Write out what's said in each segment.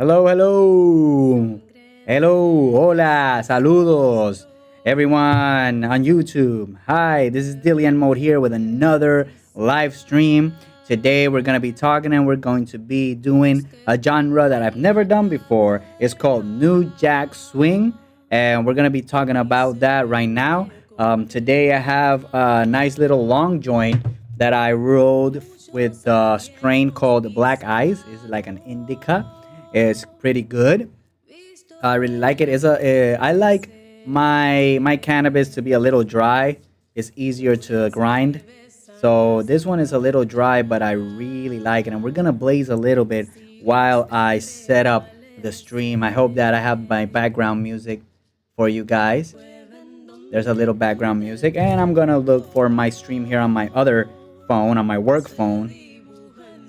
Hello, hello. Hello, hola, saludos, everyone on YouTube. Hi, this is Dillian Mode here with another live stream. Today we're going to be talking and we're going to be doing a genre that I've never done before. It's called New Jack Swing, and we're going to be talking about that right now. Today I have a nice little long joint that I rolled with a strain called Black Eyes. It's like an indica. It's pretty good. I really like it. I like my cannabis to be a little dry. It's easier to grind. So this one is a little dry, but I really like it. And we're gonna blaze a little bit while I set up the stream. I hope that I have my background music for you guys. There's a little background music, and I'm gonna look for my stream here on my other phone, on my work phone,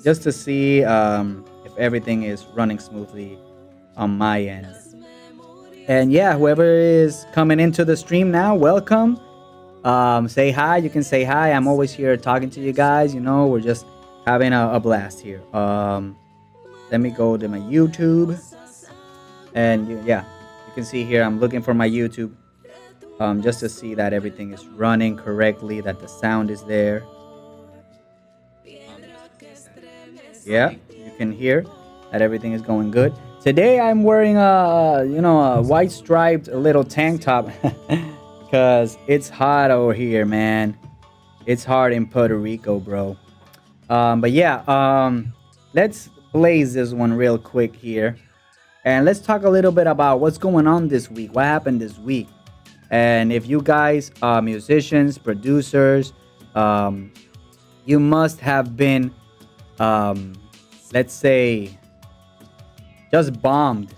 just to see if everything is running smoothly on my end. And yeah, whoever is coming into the stream now, welcome. Say hi. You can say hi. I'm always here talking to you guys. You know, we're just having a blast here. Let me go to my YouTube, and yeah, you can see here I'm looking for my YouTube, just to see that everything is running correctly, that the sound is there. Yeah, you can hear that everything is going good. Today I'm wearing a white striped little tank top because it's hot over here, man. It's hot in Puerto Rico, bro. But yeah, let's blaze this one real quick here, and let's talk a little bit about what's going on this week. What happened this week? And if you guys are musicians, producers, you must have been, let's say, just bombed.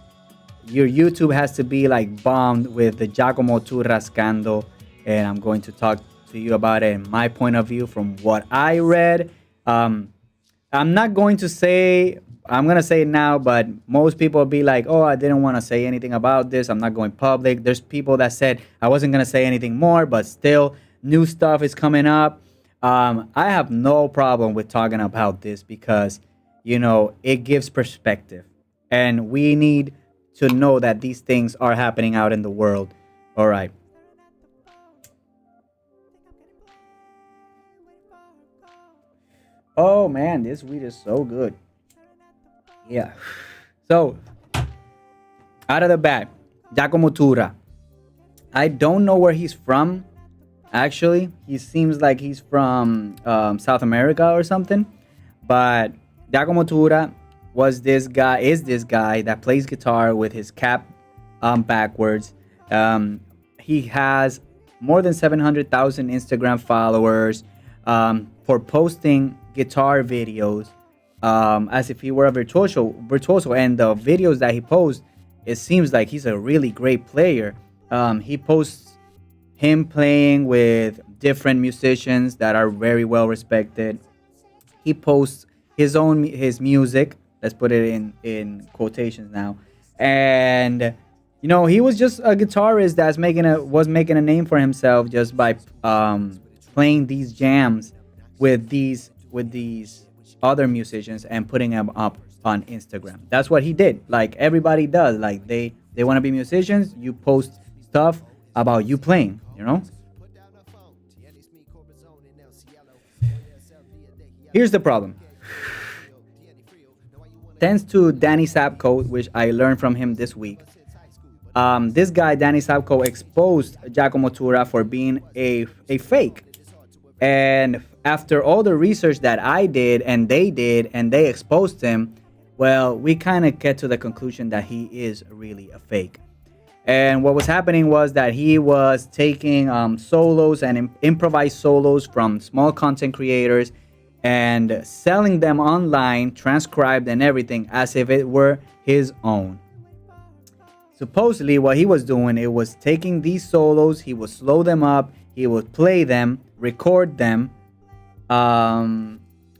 Your YouTube has to be like bombed with the Giacomo Turra scandal, and I'm going to talk to you about it in my point of view from what I read. I'm not going to say, I'm gonna say it now, but most people will be like, "Oh, I didn't want to say anything about this. I'm not going public." There's people that said I wasn't gonna say anything more, but still, new stuff is coming up. I have no problem with talking about this because, it gives perspective. And we need to know that these things are happening out in the world. All right. Oh, man, this weed is so good. Yeah. So, out of the bat, Giacomo Turra. I don't know where he's from. Actually, he seems like he's from South America or something. But Giacomo Turra is this guy that plays guitar with his cap backwards. He has more than 700,000 Instagram followers for posting guitar videos as if he were a virtuoso. And the videos that he posts, it seems like he's a really great player. He posts him playing with different musicians that are very well respected. He posts his music. Let's put it in quotations now. And he was just a guitarist that's making a name for himself just by playing these jams with these other musicians and putting them up on Instagram. That's what he did. Like everybody does. Like they want to be musicians. You post stuff about you playing. Here's the problem. Thanks to Danny Sapko, which I learned from him this week. This guy, Danny Sapko, exposed Giacomo Turra for being a fake. And after all the research that I did, and they exposed him, well, we kind of get to the conclusion that he is really a fake. And what was happening was that he was taking solos and improvised solos from small content creators and selling them online, transcribed and everything, as if it were his own. Supposedly, what he was doing, it was taking these solos, he would slow them up, he would play them, record them, and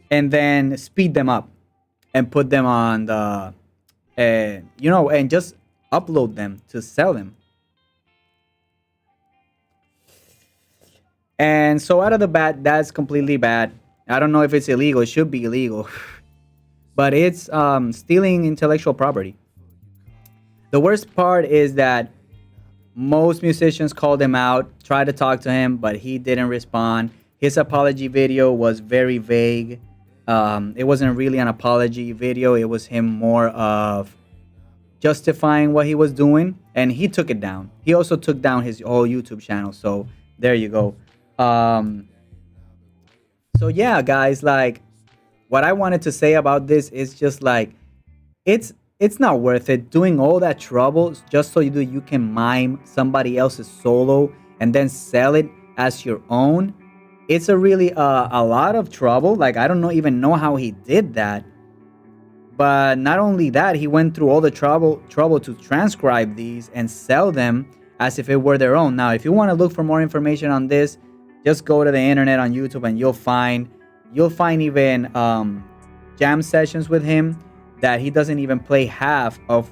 then speed them up and put them on the, and just upload them to sell them. And so out of the bat, that's completely bad. I don't know if it's illegal. It should be illegal. But it's stealing intellectual property. The worst part is that most musicians called him out, tried to talk to him, but he didn't respond. His apology video was very vague. It wasn't really an apology video. It was him more of justifying what he was doing, and he took it down. He also took down his whole YouTube channel. So there you go. So yeah, guys, like what I wanted to say about this is just like it's not worth it doing all that trouble just so you can mime somebody else's solo and then sell it as your own. It's a really a lot of trouble. Like I don't even know how he did that. But not only that, he went through all the trouble to transcribe these and sell them as if it were their own. Now, if you want to look for more information on this, just go to the internet on YouTube and you'll find even jam sessions with him that he doesn't even play half of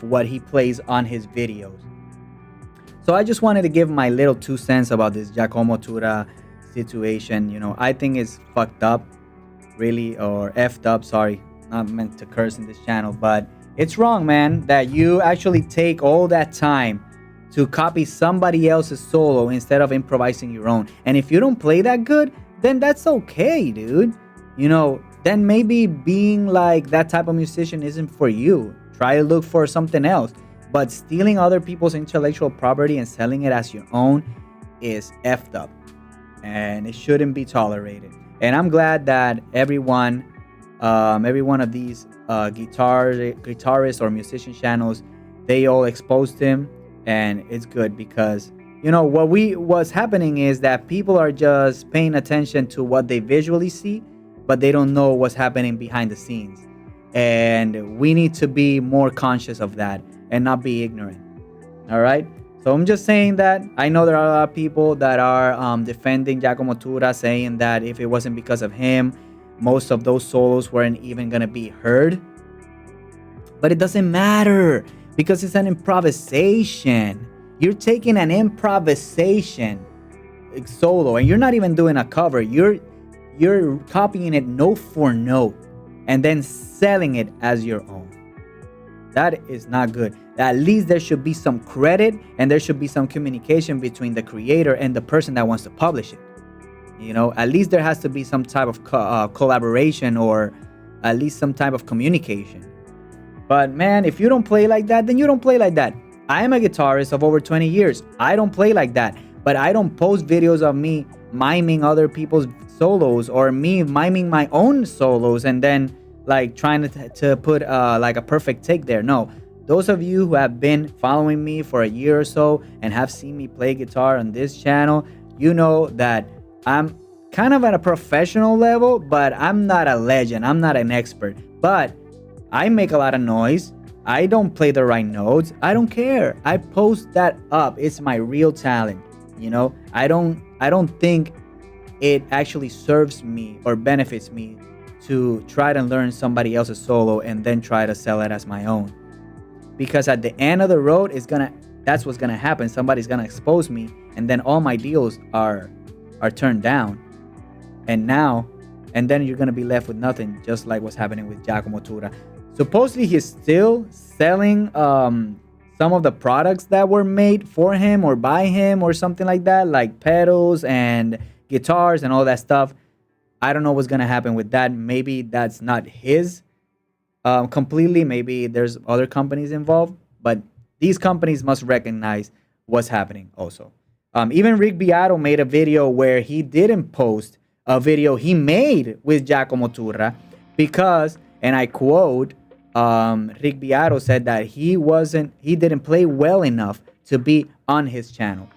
what he plays on his videos. So I just wanted to give my little 2 cents about this Giacomo Turra situation. You know, I think it's fucked up, really, or effed up. Sorry, not meant to curse in this channel, but it's wrong, man, that you actually take all that time to copy somebody else's solo instead of improvising your own. And if you don't play that good, then that's okay, dude. You know, then maybe being like that type of musician isn't for you. Try to look for something else. But stealing other people's intellectual property and selling it as your own is effed up. And it shouldn't be tolerated. And I'm glad that every one of these guitarists or musician channels, they all exposed him. And it's good because, you know, what's happening is that people are just paying attention to what they visually see, but they don't know what's happening behind the scenes. And we need to be more conscious of that and not be ignorant. All right. So I'm just saying that I know there are a lot of people that are defending Giacomo Turra, saying that if it wasn't because of him, most of those solos weren't even going to be heard. But it doesn't matter because it's an improvisation. You're taking an improvisation solo and you're not even doing a cover. You're copying it note for note and then selling it as your own. That is not good. At least there should be some credit and there should be some communication between the creator and the person that wants to publish it. You know, at least there has to be some type of collaboration or at least some type of communication. But man, if you don't play like that, then you don't play like that. I am a guitarist of over 20 years. I don't play like that. But I don't post videos of me miming other people's solos or me miming my own solos and then like trying to put like a perfect take there. No. Those of you who have been following me for a year or so and have seen me play guitar on this channel, you know that I'm kind of at a professional level, but I'm not a legend. I'm not an expert. But I make a lot of noise. I don't play the right notes. I don't care. I post that up. It's my real talent. You know, I don't think it actually serves me or benefits me to try to learn somebody else's solo and then try to sell it as my own. Because at the end of the road, that's what's gonna happen. Somebody's gonna expose me, and then all my deals are turned down. And then you're gonna be left with nothing, just like what's happening with Giacomo Turra. Supposedly he's still selling some of the products that were made for him or by him or something like that, like pedals and guitars and all that stuff. I don't know what's gonna happen with that. Maybe that's not his completely. Maybe there's other companies involved, but these companies must recognize what's happening also. Even Rick Beato made a video where he didn't post a video he made with Giacomo Turra because, and I quote, Rick Beato said that he didn't play well enough to be on his channel,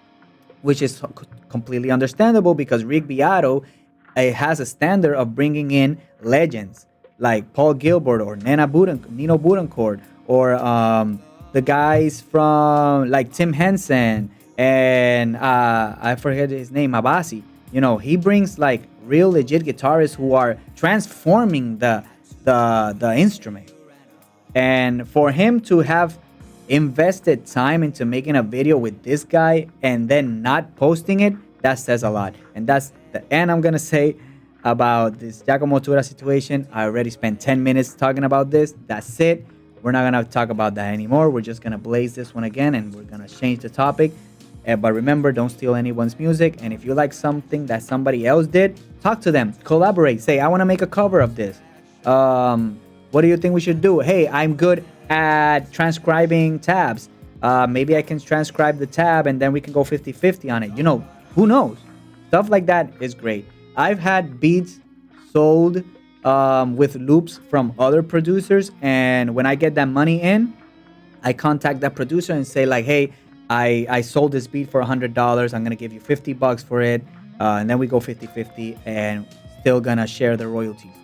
which is completely understandable because Rick Beato has a standard of bringing in legends like Paul Gilbert or Nino Budencourt or the guys from like Tim Henson and I forget his name, Abasi. You know, he brings like real legit guitarists who are transforming the instrument. And for him to have invested time into making a video with this guy and then not posting it, that says a lot. And that's the end I'm gonna say about this Giacomo Turra situation. I already spent 10 minutes talking about this. That's it. we're not gonna talk about that anymore. We're just gonna blaze this one again, and we're gonna change the topic. But remember, don't steal anyone's music. And if you like something that somebody else did, talk to them, collaborate. Say, I want to make a cover of this. What do you think we should do? Hey, I'm good at transcribing tabs. Maybe I can transcribe the tab and then we can go 50-50 on it. Who knows? Stuff like that is great. I've had beats sold with loops from other producers. And when I get that money in, I contact that producer and say like, hey, I sold this beat for $100. I'm gonna give you $50 for it, and then we go 50-50, and still gonna share the royalties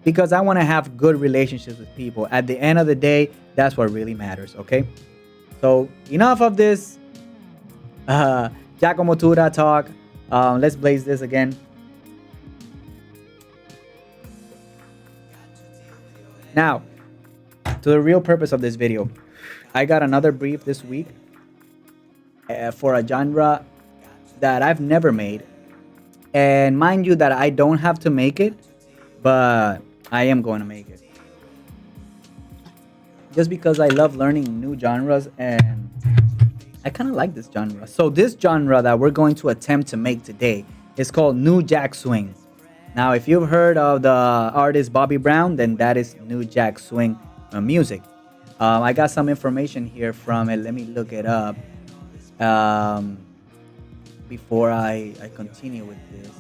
because I want to have good relationships with people. At the end of the day, that's what really matters. Okay, so enough of this Giacomo Turra talk. Let's blaze this again. Now, to the real purpose of this video, I got another brief this week for a genre that I've never made. And mind you that I don't have to make it, but I am going to make it. Just because I love learning new genres and I kind of like this genre. So this genre that we're going to attempt to make today is called New Jack Swing. Now, if you've heard of the artist Bobby Brown, then that is New Jack Swing music. I got some information here from it. Let me look it up before I continue with this.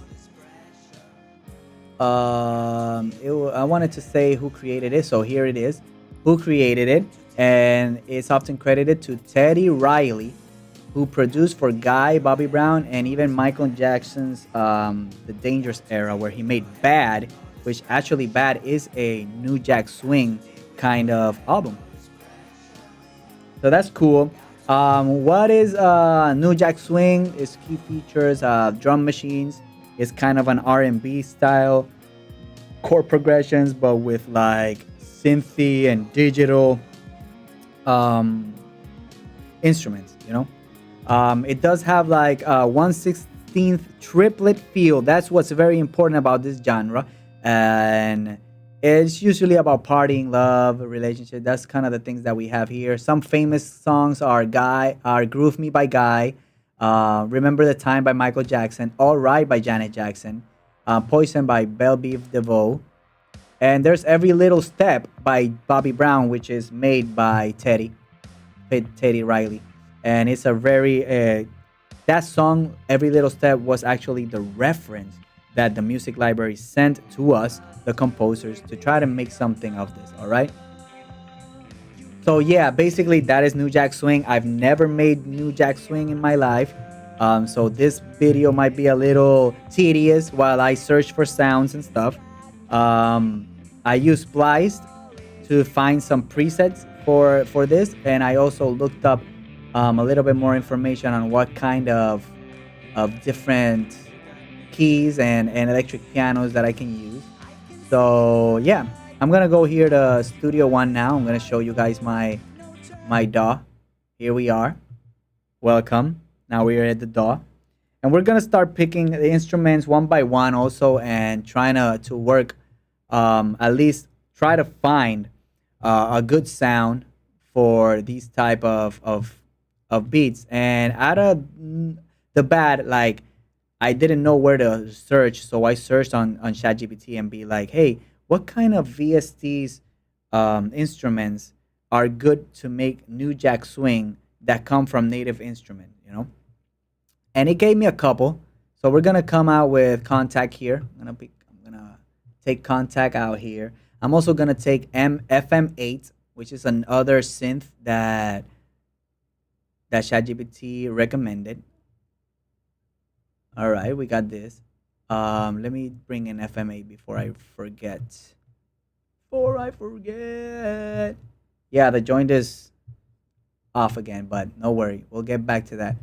I wanted to say who created it, so here it is. Who created it? And it's often credited to Teddy Riley, who produced for Guy, Bobby Brown, and even Michael Jackson's The Dangerous Era, where he made Bad, which actually Bad is a New Jack Swing kind of album. So that's cool. What is New Jack Swing? Its key features drum machines. It's kind of an R&B style chord progressions, but with like synthy and digital instruments. It does have like 1/16th triplet feel. That's what's very important about this genre, and it's usually about partying, love, relationship. That's kind of the things that we have here. Some famous songs are "Groove Me" by Guy, "Remember the Time" by Michael Jackson, "All Right" by Janet Jackson, "Poison" by Belle Biv DeVoe, and there's "Every Little Step" by Bobby Brown, which is made by Teddy Riley, and it's a very that song "Every Little Step" was actually the reference that the music library sent to us, the composers, to try to make something of this. All right. So yeah, basically that is New Jack Swing. I've never made New Jack Swing in my life, so this video might be a little tedious while I search for sounds and stuff. I use Spliced to find some presets for this, and I also looked up a little bit more information on what kind of different keys and electric pianos that I can use. So yeah, I'm gonna go here to Studio One now. I'm gonna show you guys my DAW. Here we are. Welcome. Now we are at the DAW, and we're gonna start picking the instruments one by one also, and trying to work, at least try to find a good sound for these type of beats. And out of the bat, like, I didn't know where to search, so I searched on ChatGPT and be like, hey, what kind of VSTs instruments are good to make New Jack Swing that come from native instrument. And it gave me a couple. So we're gonna come out with Contact here. I'm gonna take Contact out here. I'm also gonna take FM8, which is another synth that ChatGPT recommended. All right, we got this. Let me bring in FM8 before I forget. Yeah, the joint is off again, but no worry. We'll get back to that.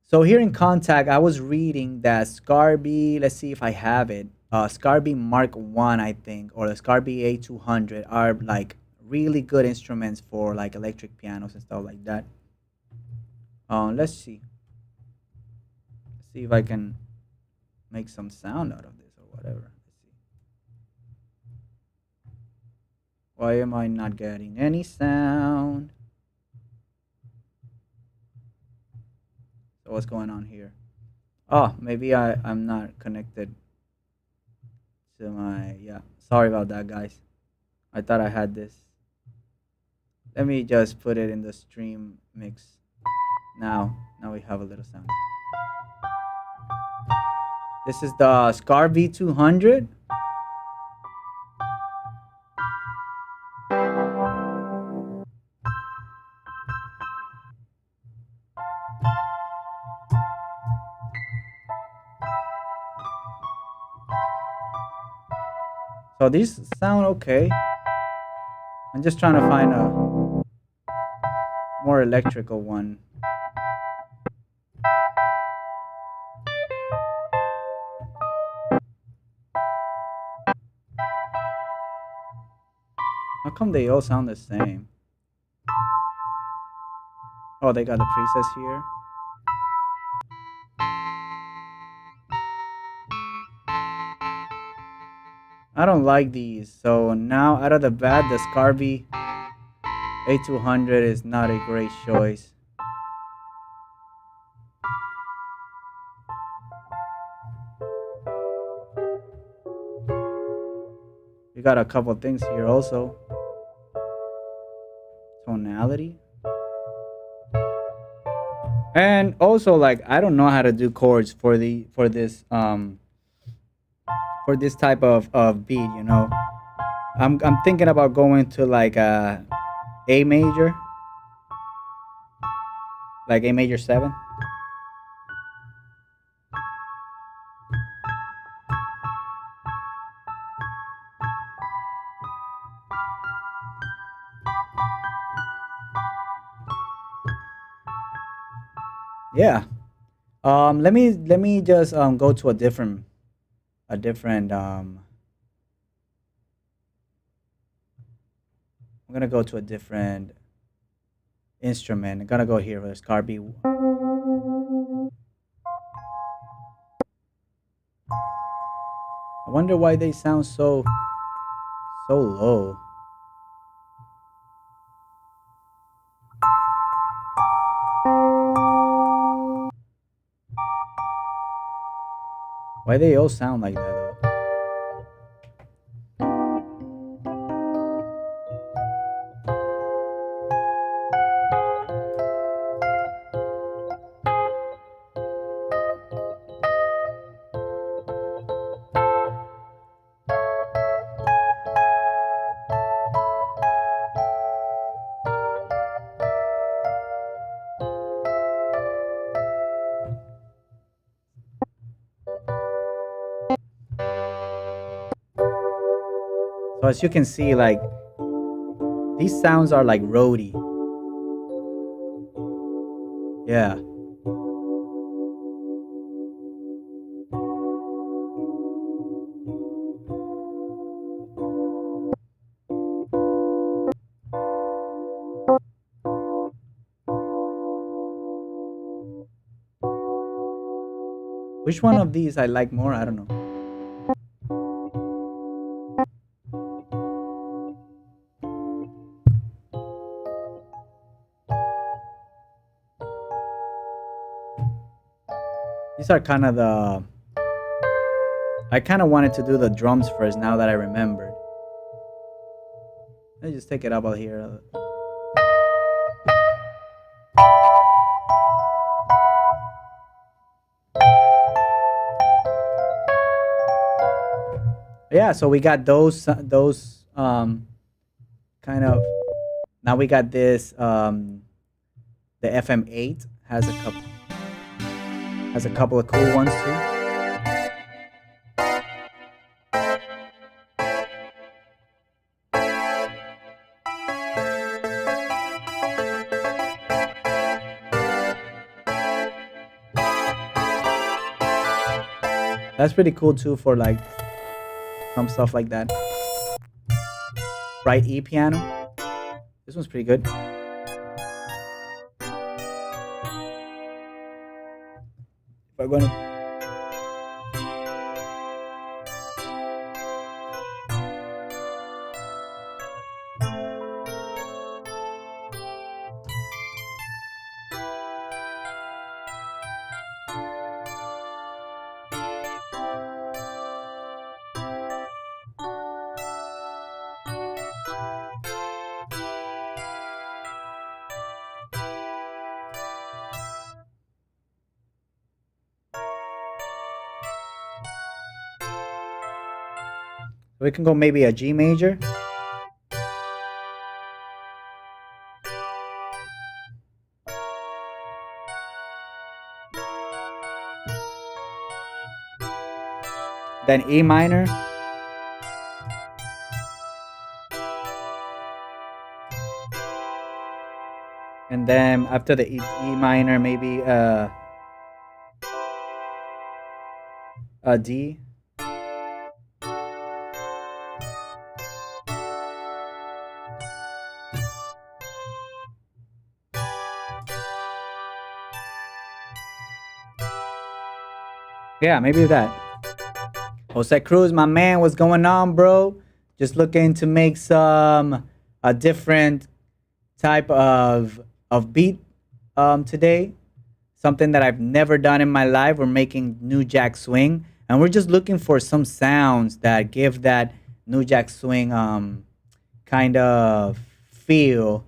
So here in Contact, I was reading that Scarby, let's see if I have it. Scarby Mark 1, I think, or the Scarby A200 are like really good instruments for like electric pianos and stuff like that. Let's see. See if I can make some sound out of this or whatever. Let's see. Why am I not getting any sound? So what's going on here? Oh, maybe I'm not connected to my, yeah. Sorry about that, guys. I thought I had this. Let me just put it in the stream mix. Now we have a little sound. This is the Scar V200. So these sound okay. I'm just trying to find a more electrical one. How come they all sound the same? Oh, they got the presets here. I don't like these. So now out of the bat, the Scarby A200 is not a great choice. We got a couple things here also. Tonality. And also, like, I don't know how to do chords for this type of beat, you know. I'm thinking about going to like A major, like A major 7. Yeah. Let me just go to a different I'm gonna go to a different instrument. I'm gonna go here for the Scarby. I wonder why they sound so low. Why they all sound like that though? So as you can see, like these sounds are like roady. Yeah. Which one of these I like more? I don't know. These are kind of the. I kind of wanted to do the drums first now that I remembered. Let me just take it up out here. Yeah, so we got those kind of. Now we got this the FM8 has a couple of cool ones too. That's pretty cool too for like some stuff like that. Right E piano. This one's pretty good. If I'm gonna we can go maybe a G major. Then E minor. And then after the E minor, maybe a D. Yeah, maybe that. Jose Cruz, my man, what's going on, bro? Just looking to make some a different type of beat today. Something that I've never done in my life. We're making New Jack Swing, and we're just looking for some sounds that give that New Jack Swing kind of feel.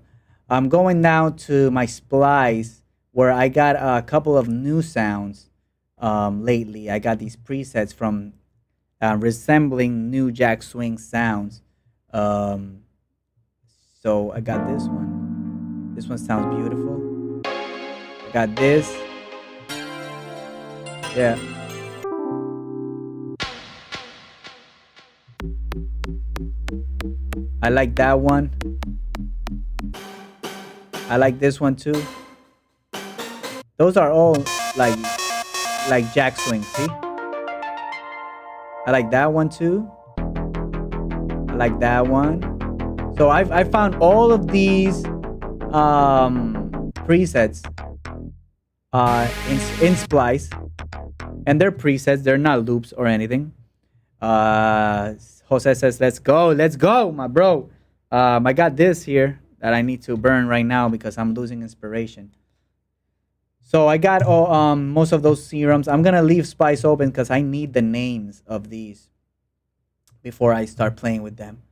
I'm going now to my splice where I got a couple of new sounds lately. I got these presets from resembling New Jack Swing sounds. Um, so I got this one. This one sounds beautiful. I got this. Yeah. I like that one. I like this one too. Those are all like Jack Swing. See? I like that one too. I like that one. So I found all of these presets in Splice, and they're presets. They're not loops or anything. Jose says, "Let's go, my bro." I got this here that I need to burn right now because I'm losing inspiration. So I got most of those serums. I'm gonna leave Spice open because I need the names of these before I start playing with them.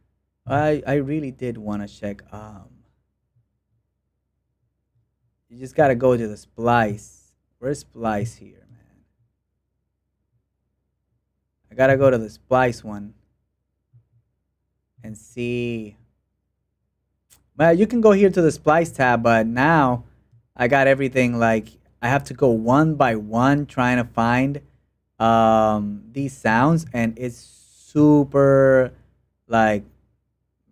I really did want to check. You just gotta go to the Splice. Where's Splice here, man? I gotta go to the Splice one and see. Well, you can go here to the Splice tab, but now I got everything like I have to go one by one trying to find these sounds, and it's super like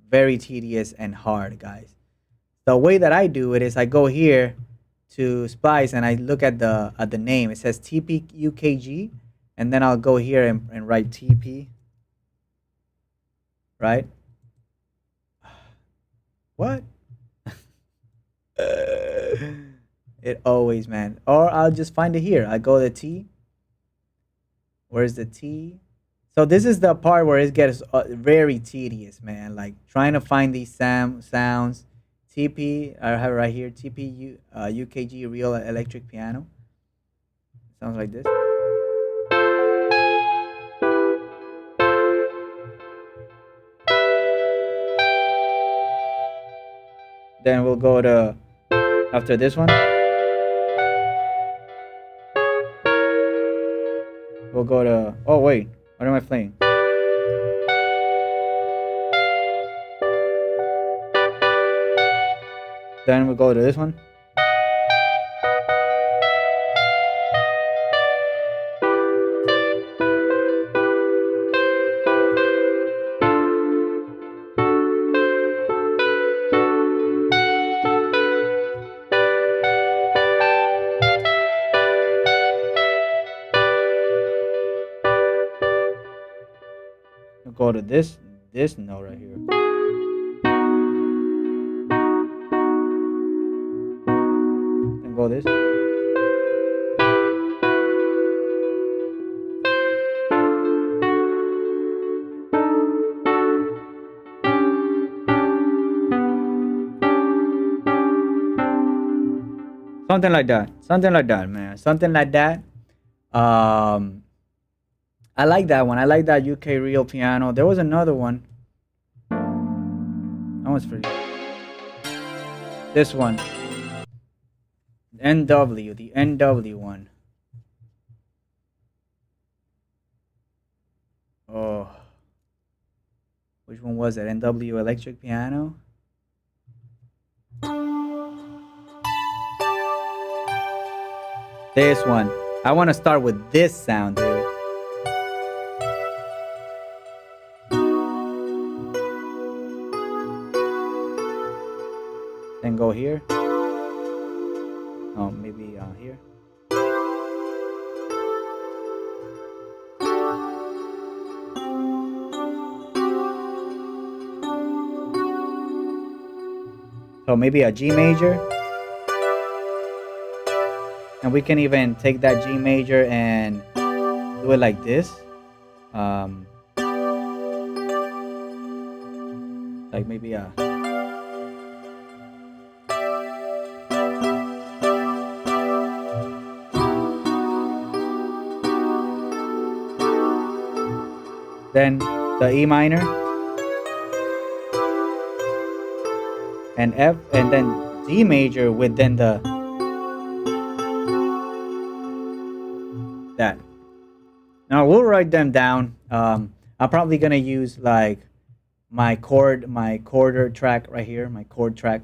very tedious and hard, guys. The way that I do it is I go here to Splice and I look at the name. It says TPUKG, and then I'll go here and write TP. Right? What? It always, man. Or I'll just find it here. I go to T. Where's the T? So this is the part where it gets very tedious, man. Like trying to find these sounds. TP, I have it right here. TP UKG real electric piano. Sounds like this. Then we'll go to after this one. We'll go to. Oh wait, what am I playing? Then we'll go to this one. We'll go to this note right here. Then go this. Something like that. Something like that, man. Something like that. I like that one. I like that UK real piano. There was another one. That one's pretty. This one. NW, the NW one. Oh. Which one was it? NW electric piano? This one. I want to start with this sound, dude. Then go here. Oh, maybe here. So maybe a G major. And we can even take that G major and do it like this. Like maybe a... Then the E minor. And F, and then D major with then the... That. Now we'll write them down. I'm probably gonna use like my chord track right here, my chord track,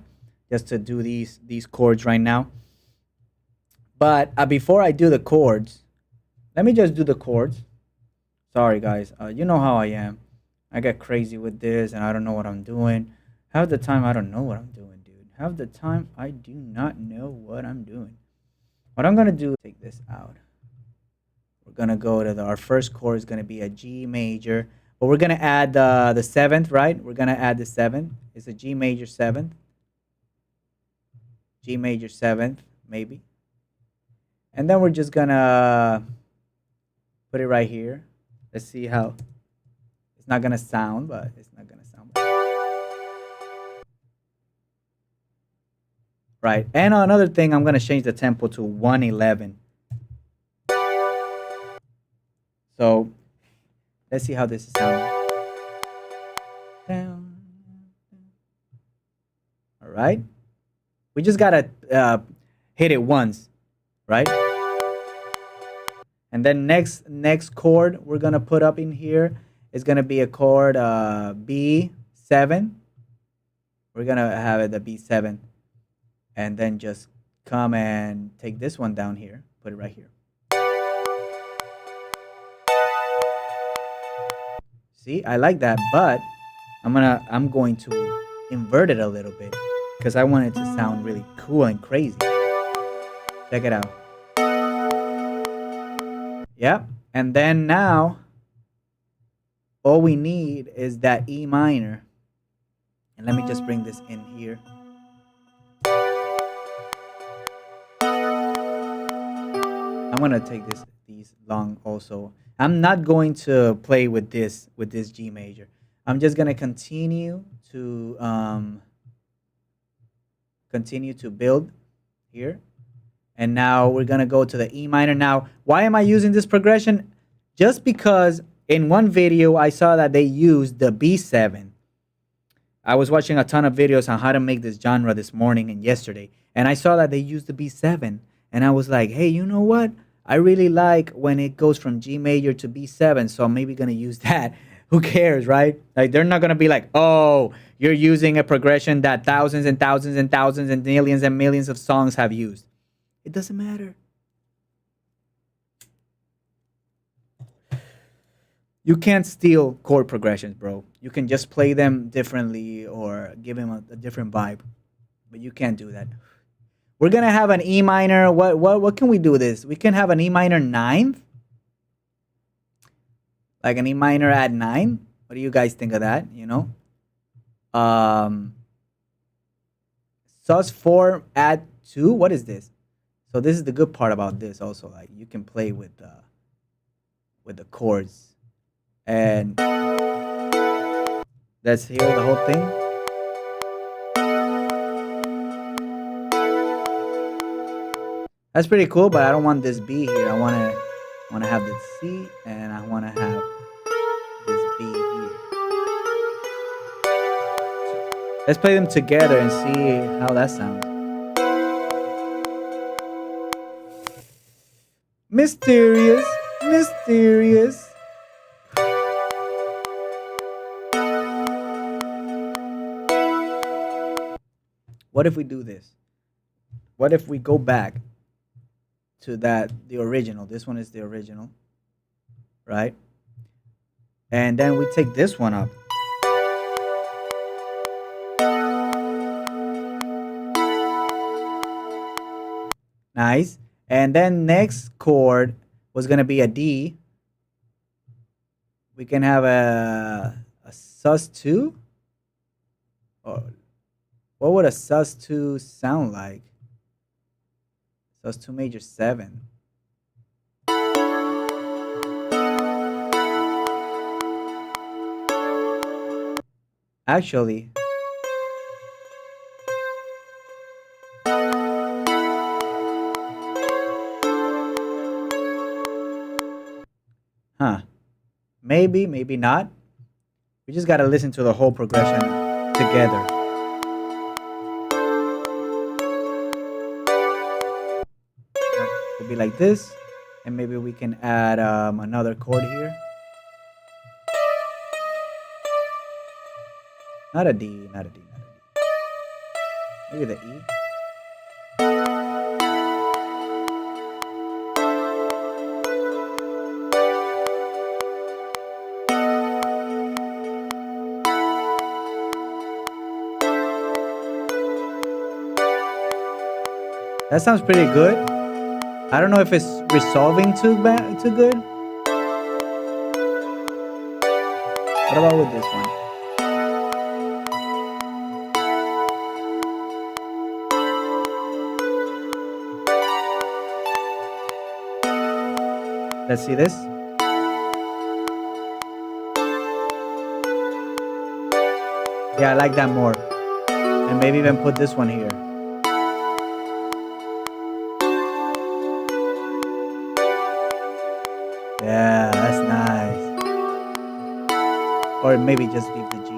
just to do these chords right now. But before I do the chords, let me just do the chords. Sorry guys, you know how I am. I get crazy with this and I don't know what I'm doing. Half the time I don't know what I'm doing, dude. Half the time I do not know what I'm doing. What I'm gonna do, take this out. We're gonna go to our first chord is gonna be a G major, but we're gonna add the seventh, right? We're gonna add the seventh. It's a G major seventh. G major seventh, maybe. And then we're just gonna put it right here. Let's see how it's not gonna sound, but it's not gonna sound. Right. And another thing, I'm gonna change the tempo to 111. So let's see how this is sounding. All right. We just gotta hit it once, right? And then next chord we're gonna put up in here is gonna be a chord B7. We're gonna have it the B7, and then just come and take this one down here, put it right here. See, I like that, but I'm going to invert it a little bit because I want it to sound really cool and crazy. Check it out. Yep. And then now all we need is that E minor. And let me just bring this in here. I'm gonna take these long also. I'm not going to play with this G major. I'm just gonna continue to build here. And now we're gonna go to the E minor. Now, why am I using this progression? Just because in one video I saw that they used the B7. I was watching a ton of videos on how to make this genre this morning and yesterday, and I saw that they used the B7, and I was like, hey, you know what? I really like when it goes from G major to B7, so I'm maybe gonna use that. Who cares, right? Like, they're not gonna be like, oh, you're using a progression that thousands and thousands and thousands and millions of songs have used. It doesn't matter. You can't steal chord progressions, bro. You can just play them differently or give them a different vibe, but you can't do that. We're gonna have an E minor. What can we do this? We can have an E minor ninth, like an E minor at 9. What do you guys think of that? You know, sus4 at 2. What is this? So this is the good part about this. Also, like you can play with the chords. And let's hear the whole thing. That's pretty cool, but I don't want this B here. I wanna have this C, and I wanna have this B here. Let's play them together and see how that sounds. Mysterious, mysterious. What if we do this? What if we go back to the original? This one is the original, right? And then we take this one up. Nice. And then next chord was gonna be a D. We can have a sus2. Or what would a sus2 sound like? Sus2 major 7. Actually, huh? Maybe, maybe not. We just gotta listen to the whole progression together. It'll be like this, and maybe we can add another chord here. Not a D, not a D, not a D. Maybe the E. That sounds pretty good. I don't know if it's resolving too good. What about with this one? Let's see this. Yeah, I like that more. And maybe even put this one here. Yeah, that's nice. Or maybe just leave the G.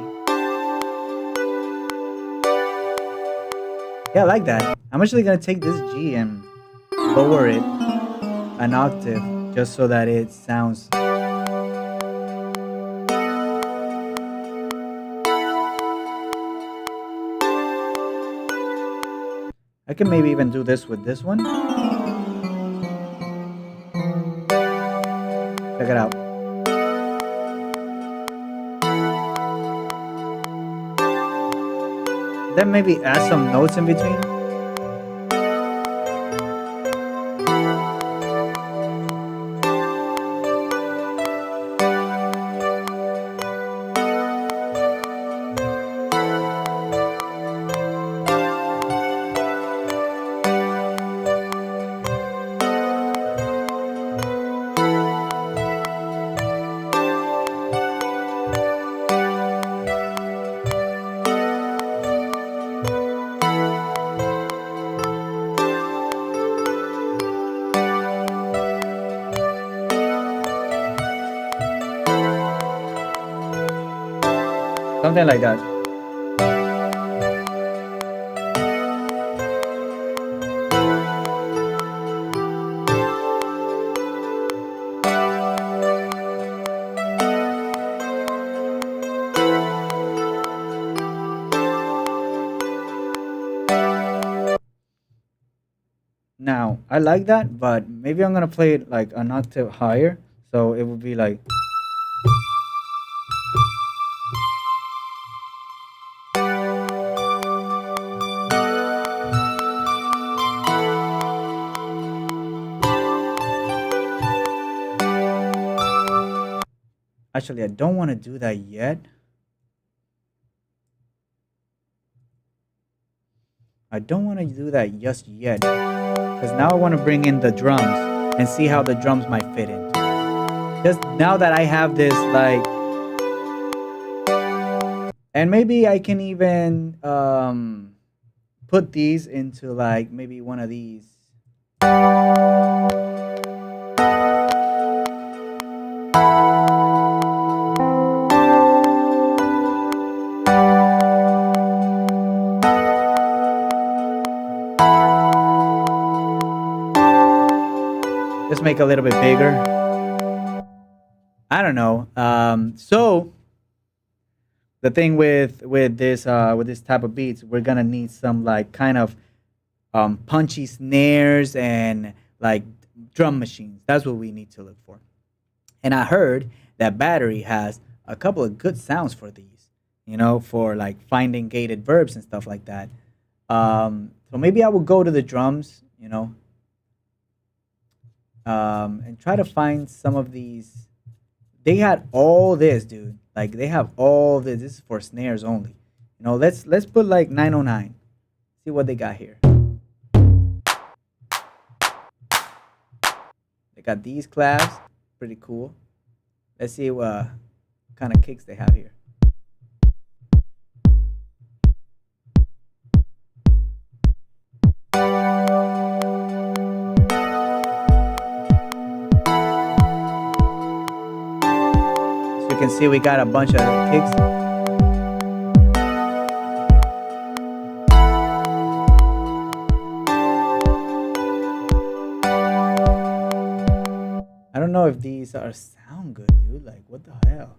Yeah, I like that. I'm actually gonna take this G and lower it an octave just so that it sounds. I can maybe even do this with this one. Check it out. Then maybe add some notes in between. Something like that. Now, I like that, but maybe I'm gonna play it like an octave higher. So it would be like. Actually, I don't want to do that yet. I don't want to do that just yet. Because now I want to bring in the drums and see how the drums might fit into it. Just now that I have this, like. And maybe I can even put these into, like, maybe one of these. Just make a little bit bigger. I don't know. So The thing with this type of beats, we're gonna need some like kind of punchy snares and like drum machines. That's what we need to look for. And I heard that Battery has a couple of good sounds for these, for like finding gated verbs and stuff like that. So maybe I will go to the drums, and try to find some of these. They had all this, dude. Like they have all this. This is for snares only. Let's put like 909. See what they got here. They got these claps, pretty cool. Let's see what kind of kicks they have here. So you can see we got a bunch of kicks. I don't know if these are sound good, dude. Like, what the hell?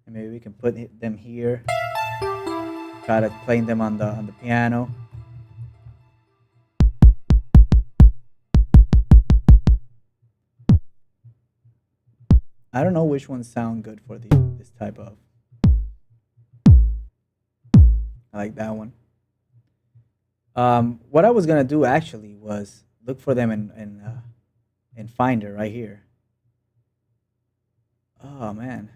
And maybe we can put them here. Try to play them on the piano. I don't know which ones sound good for this type of. I like that one. What I was gonna do actually was look for them in Finder right here. Oh man,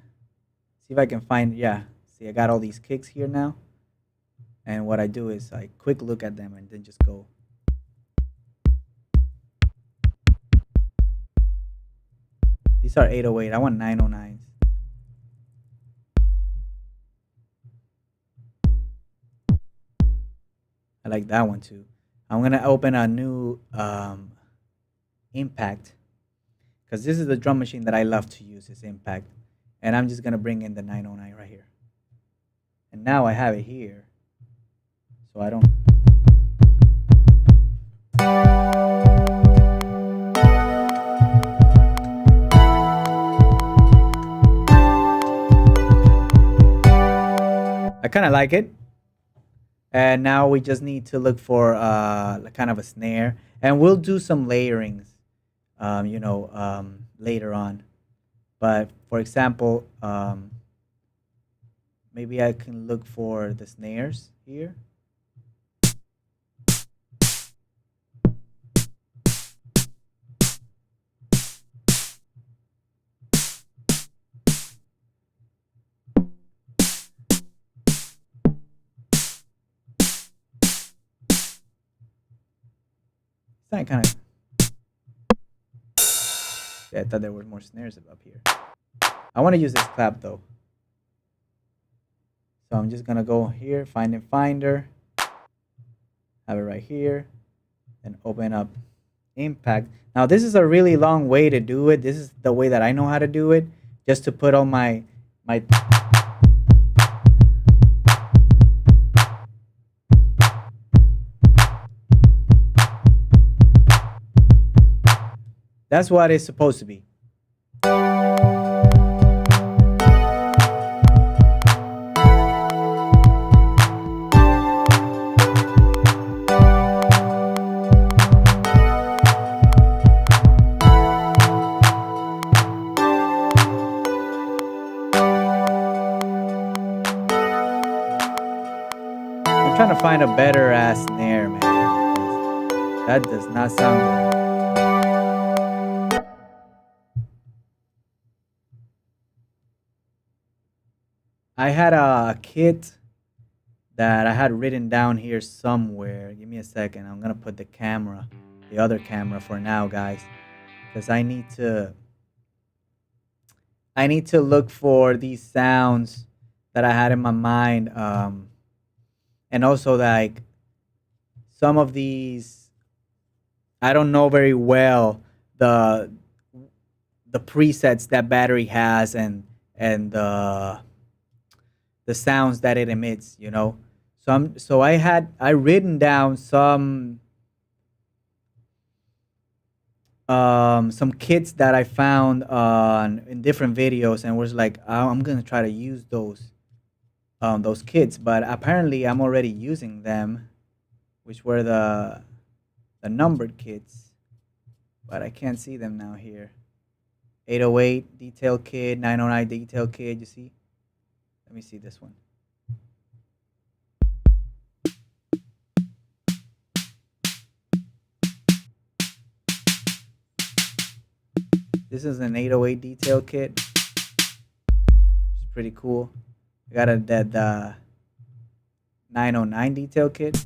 see if I can find. Yeah, see I got all these kicks here now, and what I do is I quick look at them and then just go. These are 808. I want 909s. I like that one too. I'm gonna open a new impact because this is the drum machine that I love to use. This impact, and I'm just gonna bring in the 909 right here. And now I have it here, so I don't. I kind of like it. And now we just need to look for kind of a snare, and we'll do some layerings, later on. But for example, maybe I can look for the snares here. That kind of. Yeah, I thought there were more snares up here. I want to use this clap though. So I'm just gonna go here, find in Finder, have it right here, and open up Impact. Now this is a really long way to do it. This is the way that I know how to do it, just to put all my. That's what it's supposed to be. I'm trying to find a better ass snare, man. That does not sound good. I had a kit that I had written down here somewhere. Give me a second. I'm gonna put the other camera for now, guys, because I need to look for these sounds that I had in my mind, and also like some of these I don't know very well the the presets that Battery has and the sounds that it emits. So I written down some some kits that I found on in different videos, and was like, I'm gonna try to use those kits, but apparently I'm already using them, which were the numbered kits, but I can't see them now here. 808 detail kit, 909 detail kit. You see? Let me see this one. This is an 808 detail kit. It's pretty cool. I got a that 909 detail kit.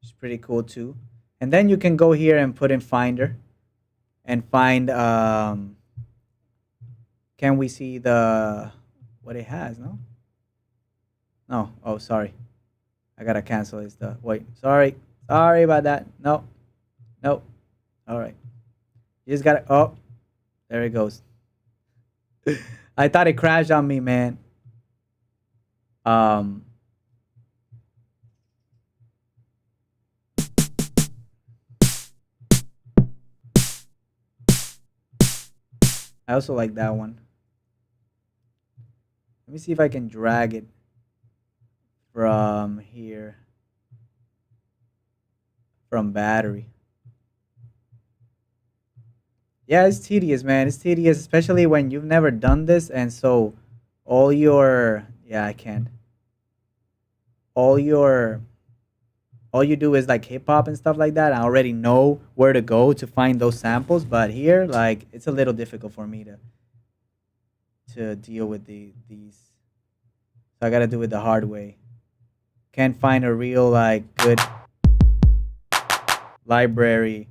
It's pretty cool too. And then you can go here and put in Finder and find. Can we see the what it has? No. No. Oh, sorry. I gotta cancel this stuff. Wait. Sorry about that. No. No. All right. You just gotta. Oh, there it goes. I thought it crashed on me, man. Um, I also like that one. Let me see if I can drag it from here from battery. Yeah, it's tedious, man. It's tedious, especially when you've never done this, and so all your yeah, I can't. All your all you do is like hip hop and stuff like that. I already know where to go to find those samples, but here, like, it's a little difficult for me to deal with these. So I gotta do it the hard way. Can't find a real like good library.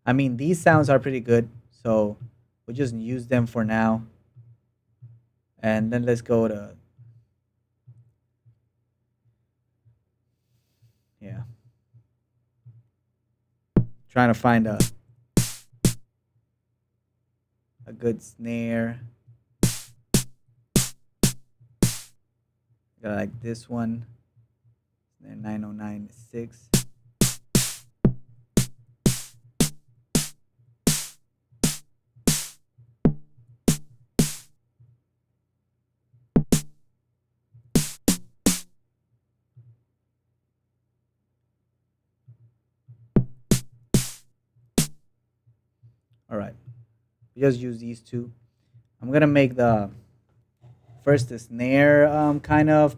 I mean, these sounds are pretty good, so we'll just use them for now. And then let's go to yeah, trying to find a good snare. Got like this one, snare 9096. All right, we just use these two. I'm gonna make the first the snare kind of.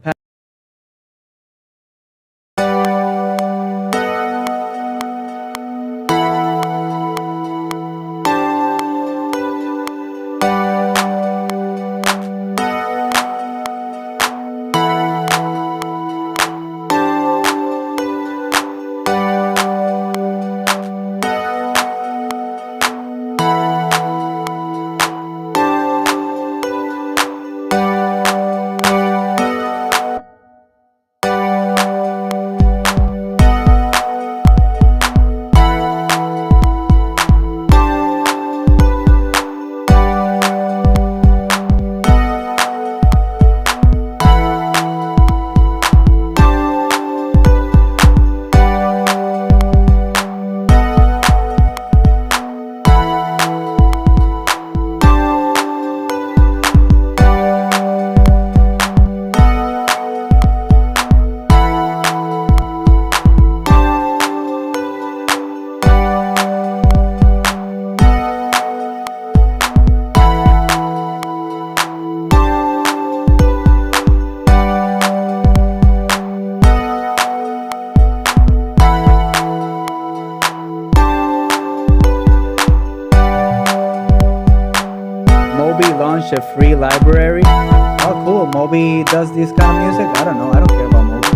Moby launched a free library. Oh, cool. Moby does this kind of music. I don't know. I don't care about Moby.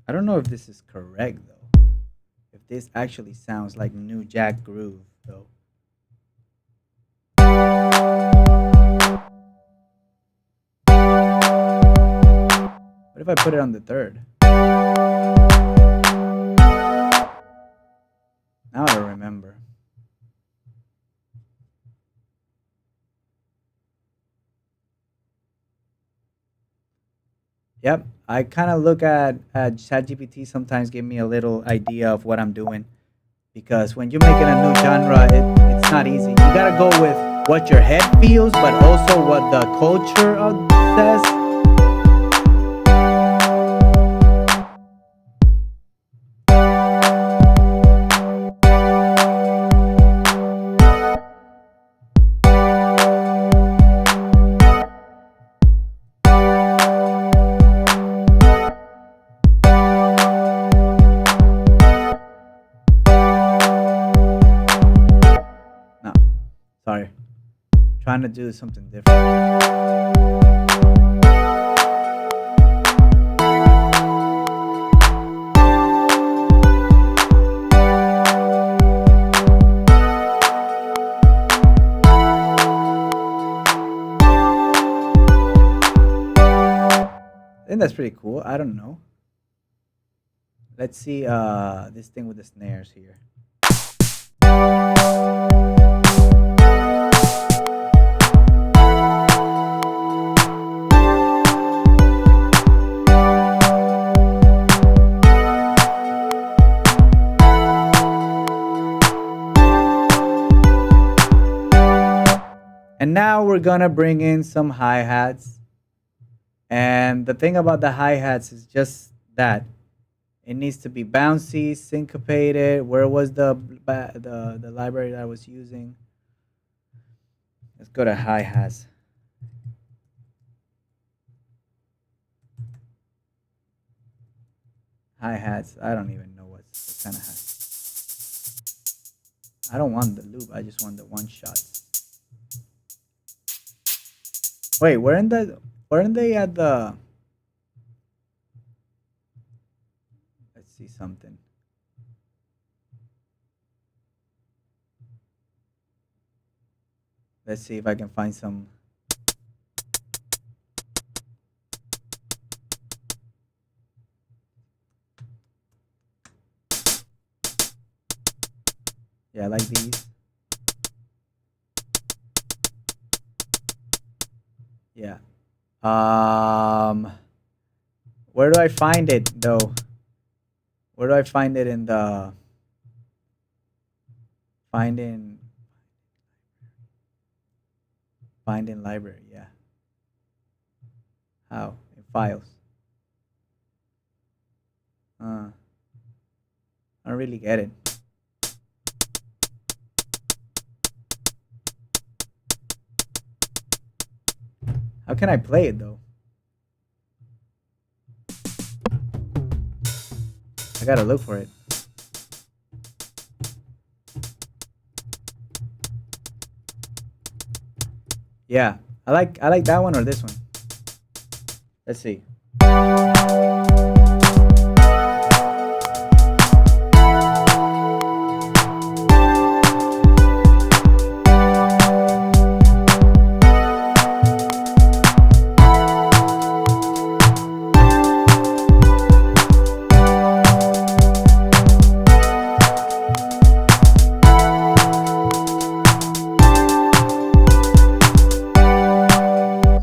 I don't know if this is correct though. If this actually sounds like New Jack Groove though. I put it on the third? Now I don't remember. Yep, I kind of look at ChatGPT sometimes give me a little idea of what I'm doing because when you're making a new genre, it's not easy. You gotta go with what your head feels, but also what the culture says. No, sorry, trying to do something different. I think that's pretty cool. I don't know. Let's see this thing with the snares here. And now we're gonna bring in some hi-hats. And the thing about the hi-hats is just that it needs to be bouncy, syncopated. Where was the library that I was using? Let's go to hi-hats. Hi-hats. I don't even know what kind of hat. I don't want the loop. I just want the one shot. Wait, weren't they at the? Let's see something. Let's see if I can find some. Yeah, I like these. Yeah. Where do I find it though? Where do I find it in the finding library? Yeah. How? In files. I don't really get it. How can I play it though? I gotta look for it. Yeah, I like that one or this one. Let's see.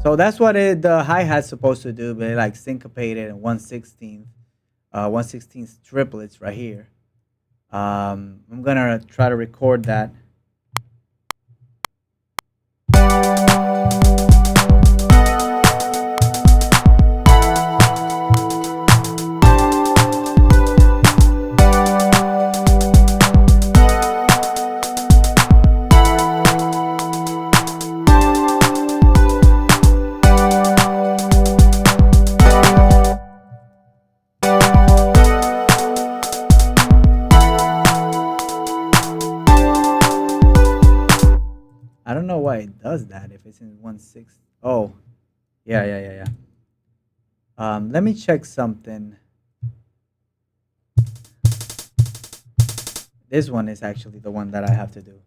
So that's what the hi-hat's supposed to do, but like syncopated and 1/16th, 1/16th triplets right here. I'm gonna try to record that. I don't know why it does that if it's in 1/6. Oh, yeah. Let me check something. This one is actually the one that I have to do.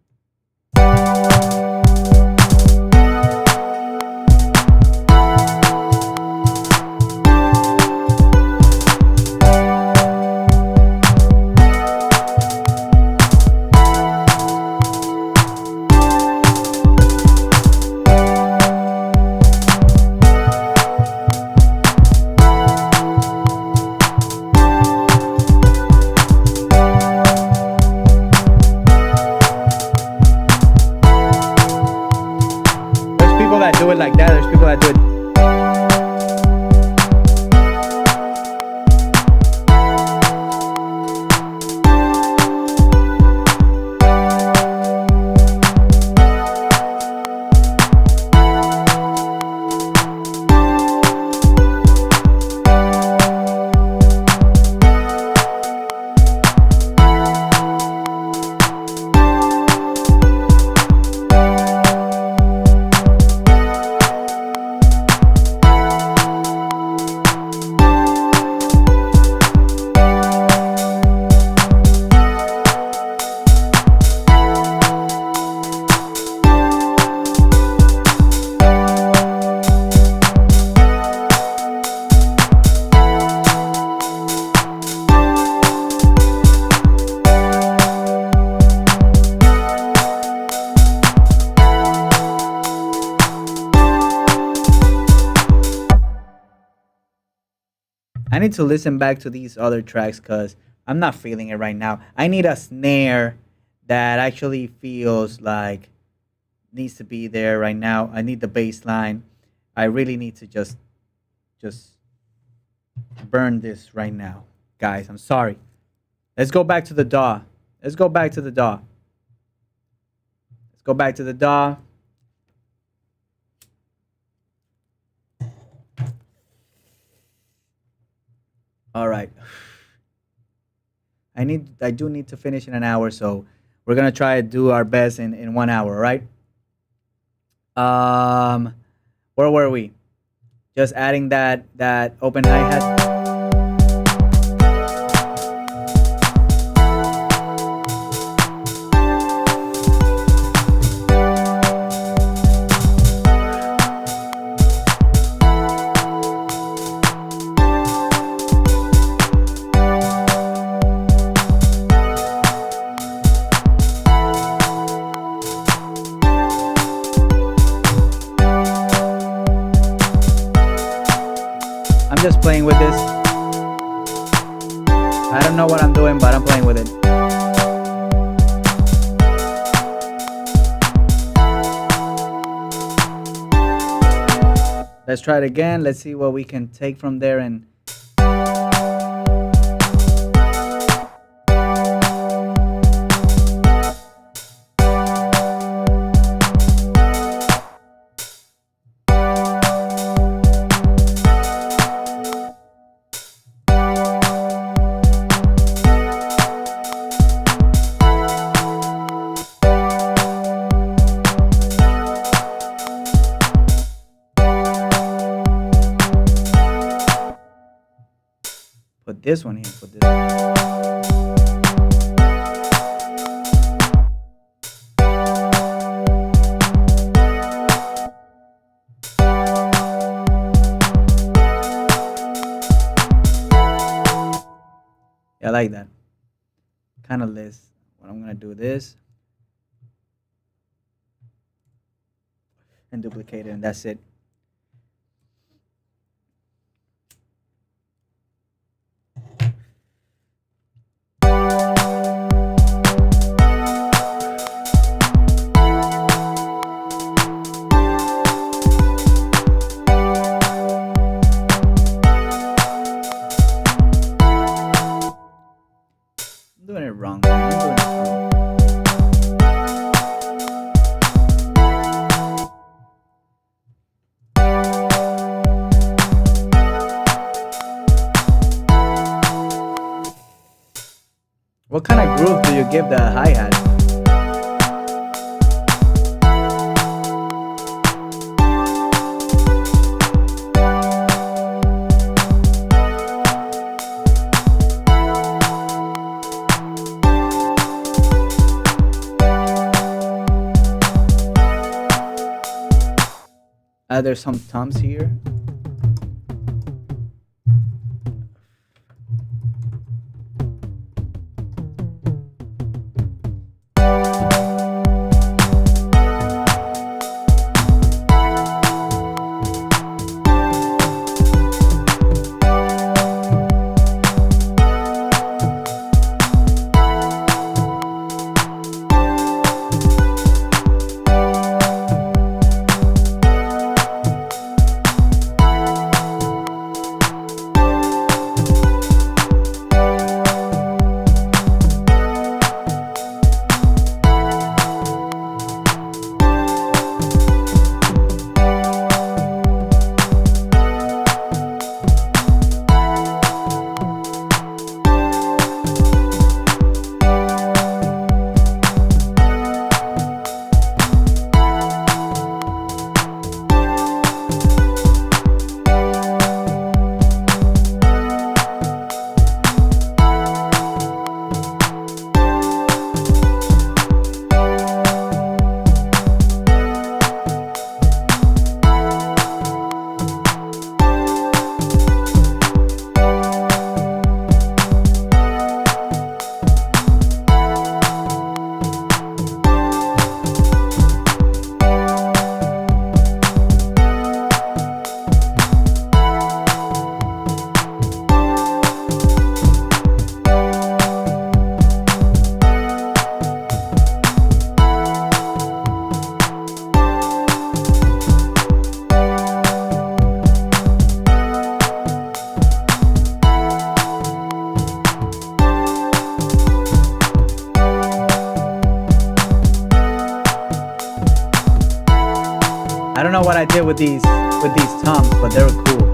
I need to listen back to these other tracks because I'm not feeling it right now. I need a snare that actually feels like needs to be there right now. I need the bass line. I really need to just burn this right now. Guys, I'm sorry. Let's go back to the DAW. Let's go back to the DAW. Let's go back to the DAW. All right. I do need to finish in an hour, so we're gonna try to do our best in 1 hour, right? Um where were we? Just adding that open hi-hat. I'm just playing with this. I don't know what I'm doing, but I'm playing with it. Let's try it again. Let's see what we can take from there and put this one here. Put this one. Yeah, I like that. Kind of list. What I'm gonna do this and duplicate it, and that's it. I'm doing it wrong. I'm doing it wrong. What kind of groove do you give the hi-hat? There's some toms here. these toms, but they're cool.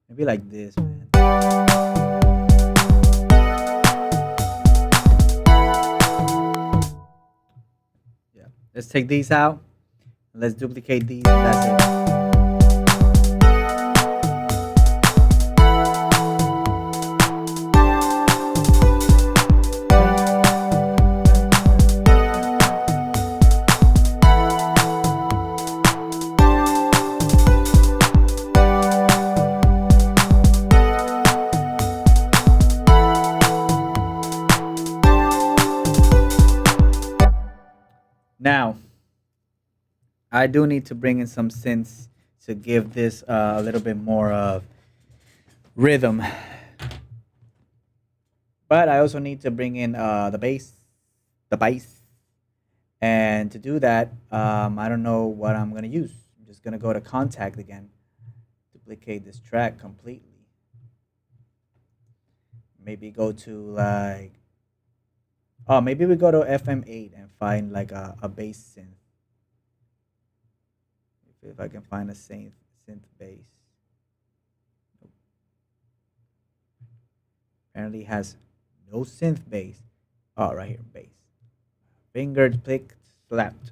Maybe like this, man. Yeah. Let's take these out. Let's duplicate these. And that's it. Now, I do need to bring in some synths to give this a little bit more of rhythm. But I also need to bring in the bass. And to do that, I don't know what I'm gonna use. I'm just gonna go to Contact again, duplicate this track completely. Maybe go to like, oh, maybe we go to FM8 and find like a bass synth. If I can find a synth bass. Nope. Apparently has no synth bass. Oh, right here, bass. Finger pick slapped.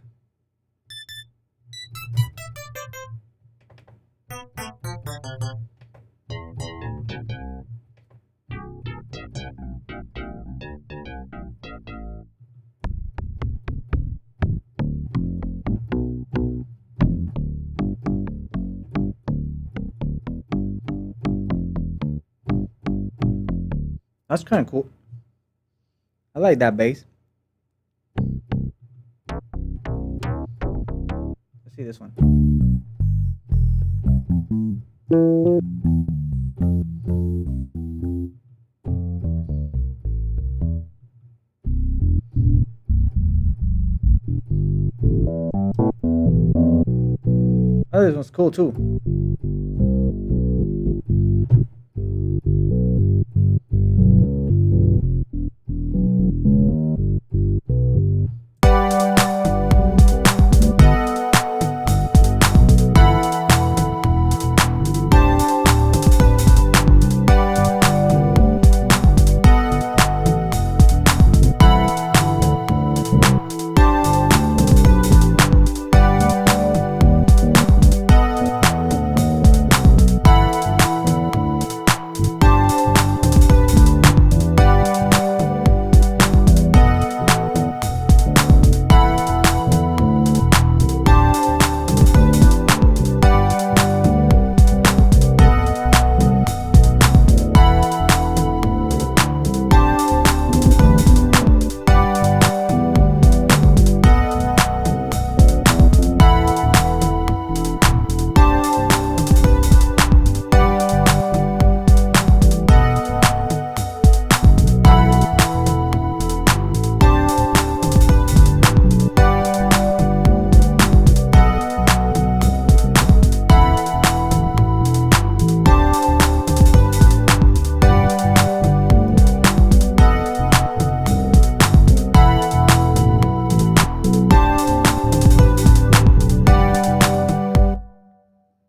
That's kind of cool. I like that bass. Let's see this one. Oh, this one's cool too.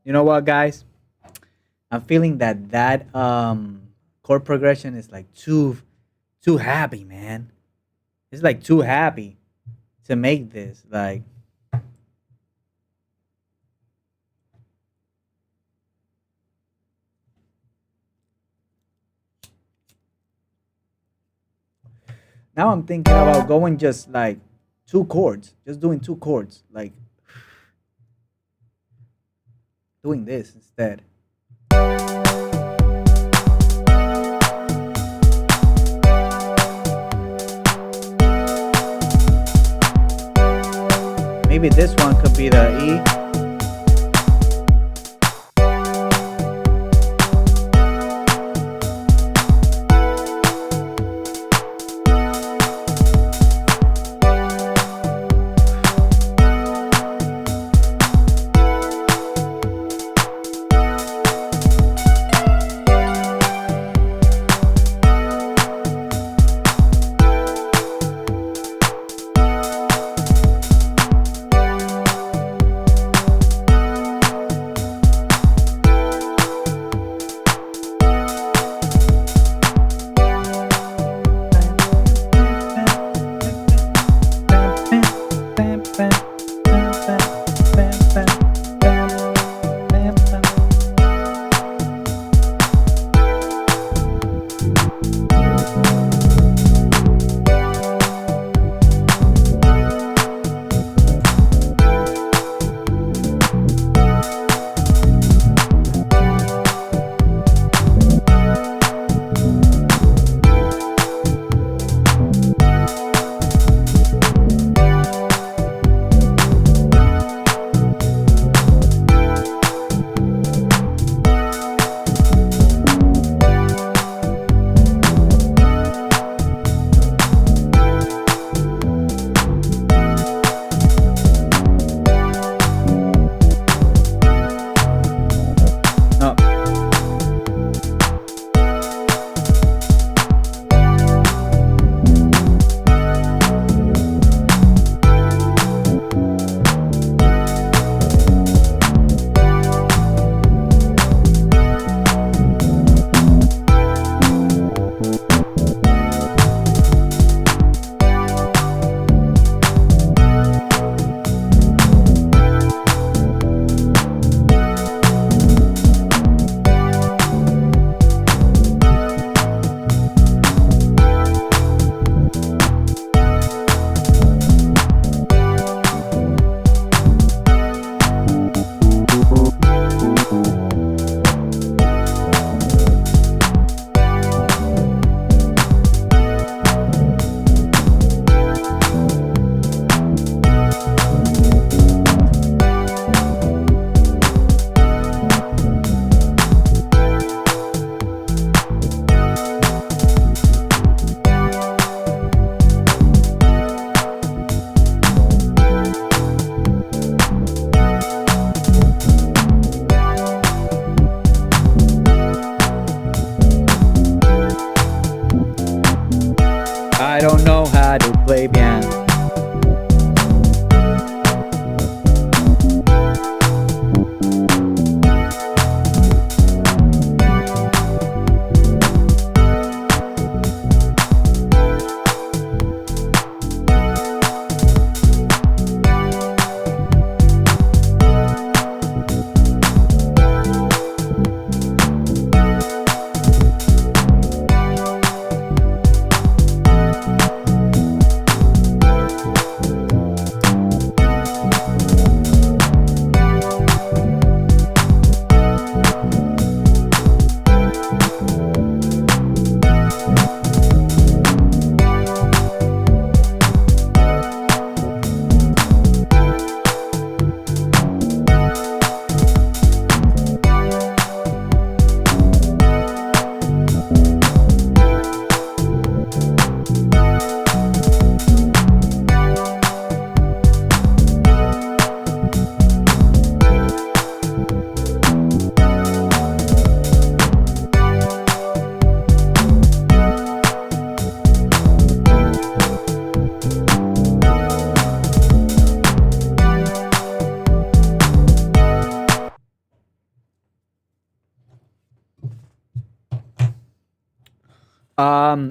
You know what, guys? I'm feeling that chord progression is like too happy, man. It's like too happy to make this. Like, now I'm thinking about going just like two chords, just doing two chords, like doing this instead. Maybe this one could be the E. I don't know how to play piano.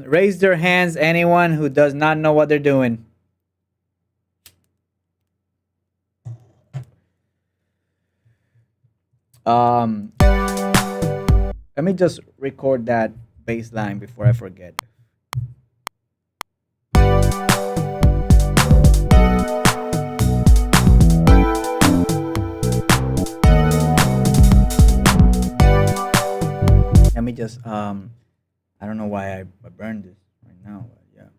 Raise their hands, anyone who does not know what they're doing. Um, Let me just record that bass line before I forget. Let me just I don't know why I burned this right now, but yeah.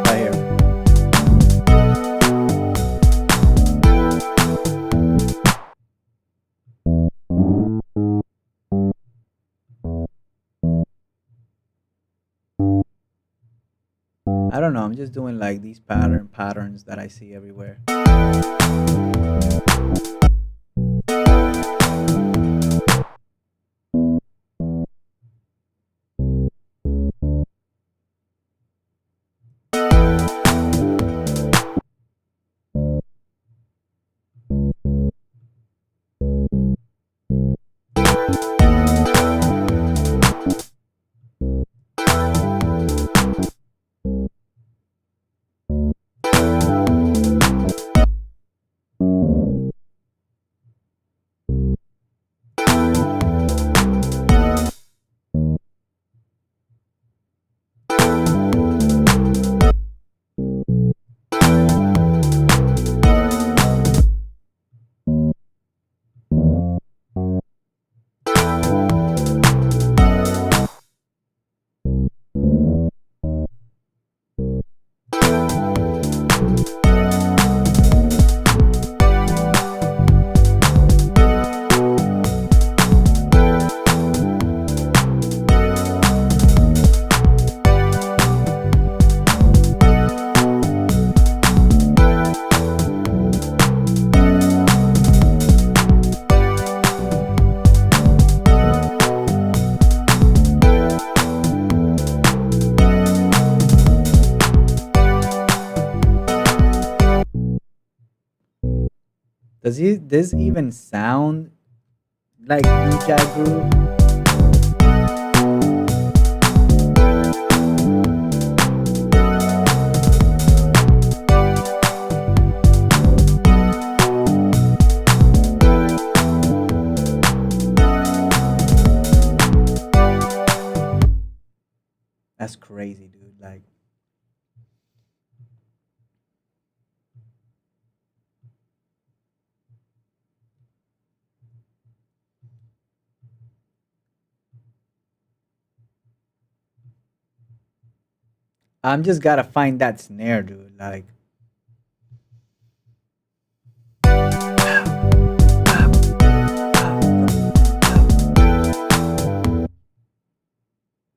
Right here. I don't know. I'm just doing like these patterns that I see everywhere. Does this even sound like New Jack Groove? That's crazy, dude. Like, I'm just gotta find that snare, dude. Like,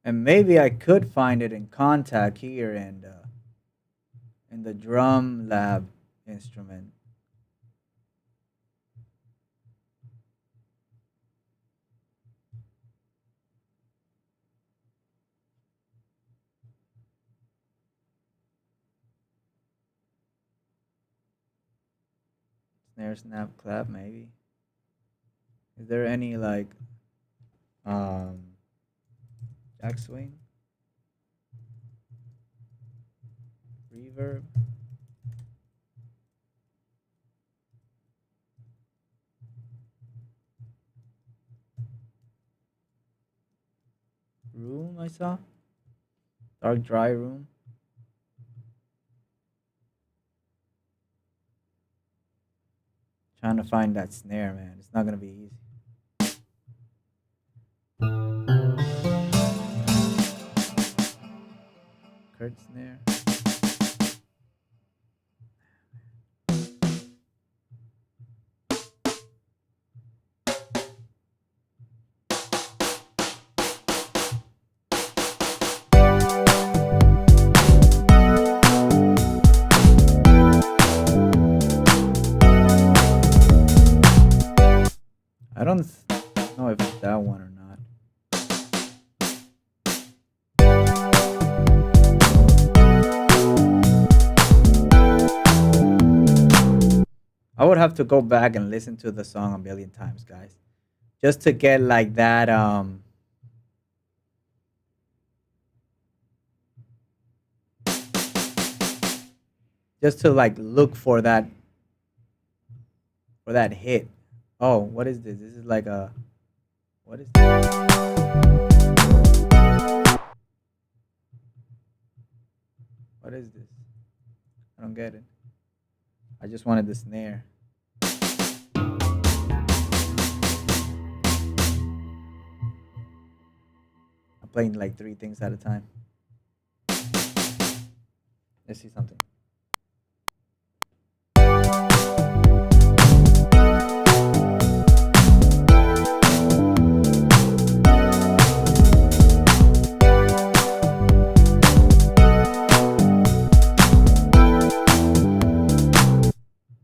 and maybe I could find it in contact here and in the drum lab instrument. Snare, snap, clap, maybe. Is there any like um jack swing, reverb? Room I saw? Dark dry room. Trying to find that snare, man. It's not gonna be easy. Kurt snare. I don't know if it's that one or not. I would have to go back and listen to the song a million times, guys, just to get like that just to like look for that hit. Oh, what is this? This is like a what is this? What is this? I don't get it. I just wanted the snare. I'm playing like 3 things at a time. Let's see something.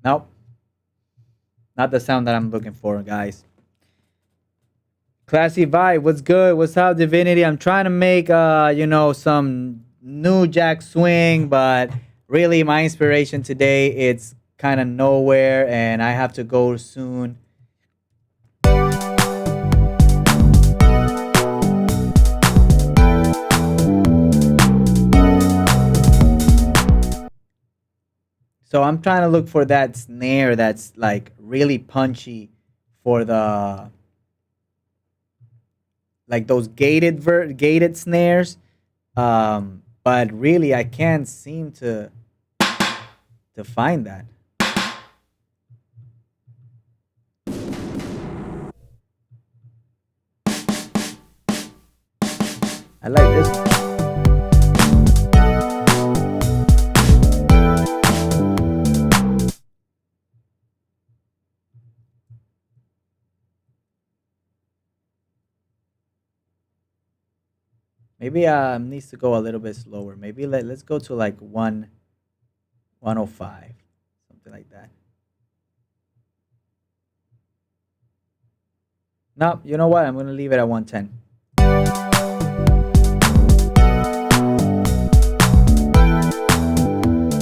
Nope. Not the sound that I'm looking for, guys. Classy vibe. What's good? What's up, Divinity? I'm trying to make some new jack swing, but really my inspiration today it's kind of nowhere and I have to go soon. So I'm trying to look for that snare that's like really punchy for the like those gated snares. But really I can't seem to find that. I like this one. Maybe needs to go a little bit slower. Maybe let's go to like 105, something like that. No, you know what? I'm gonna leave it at 110.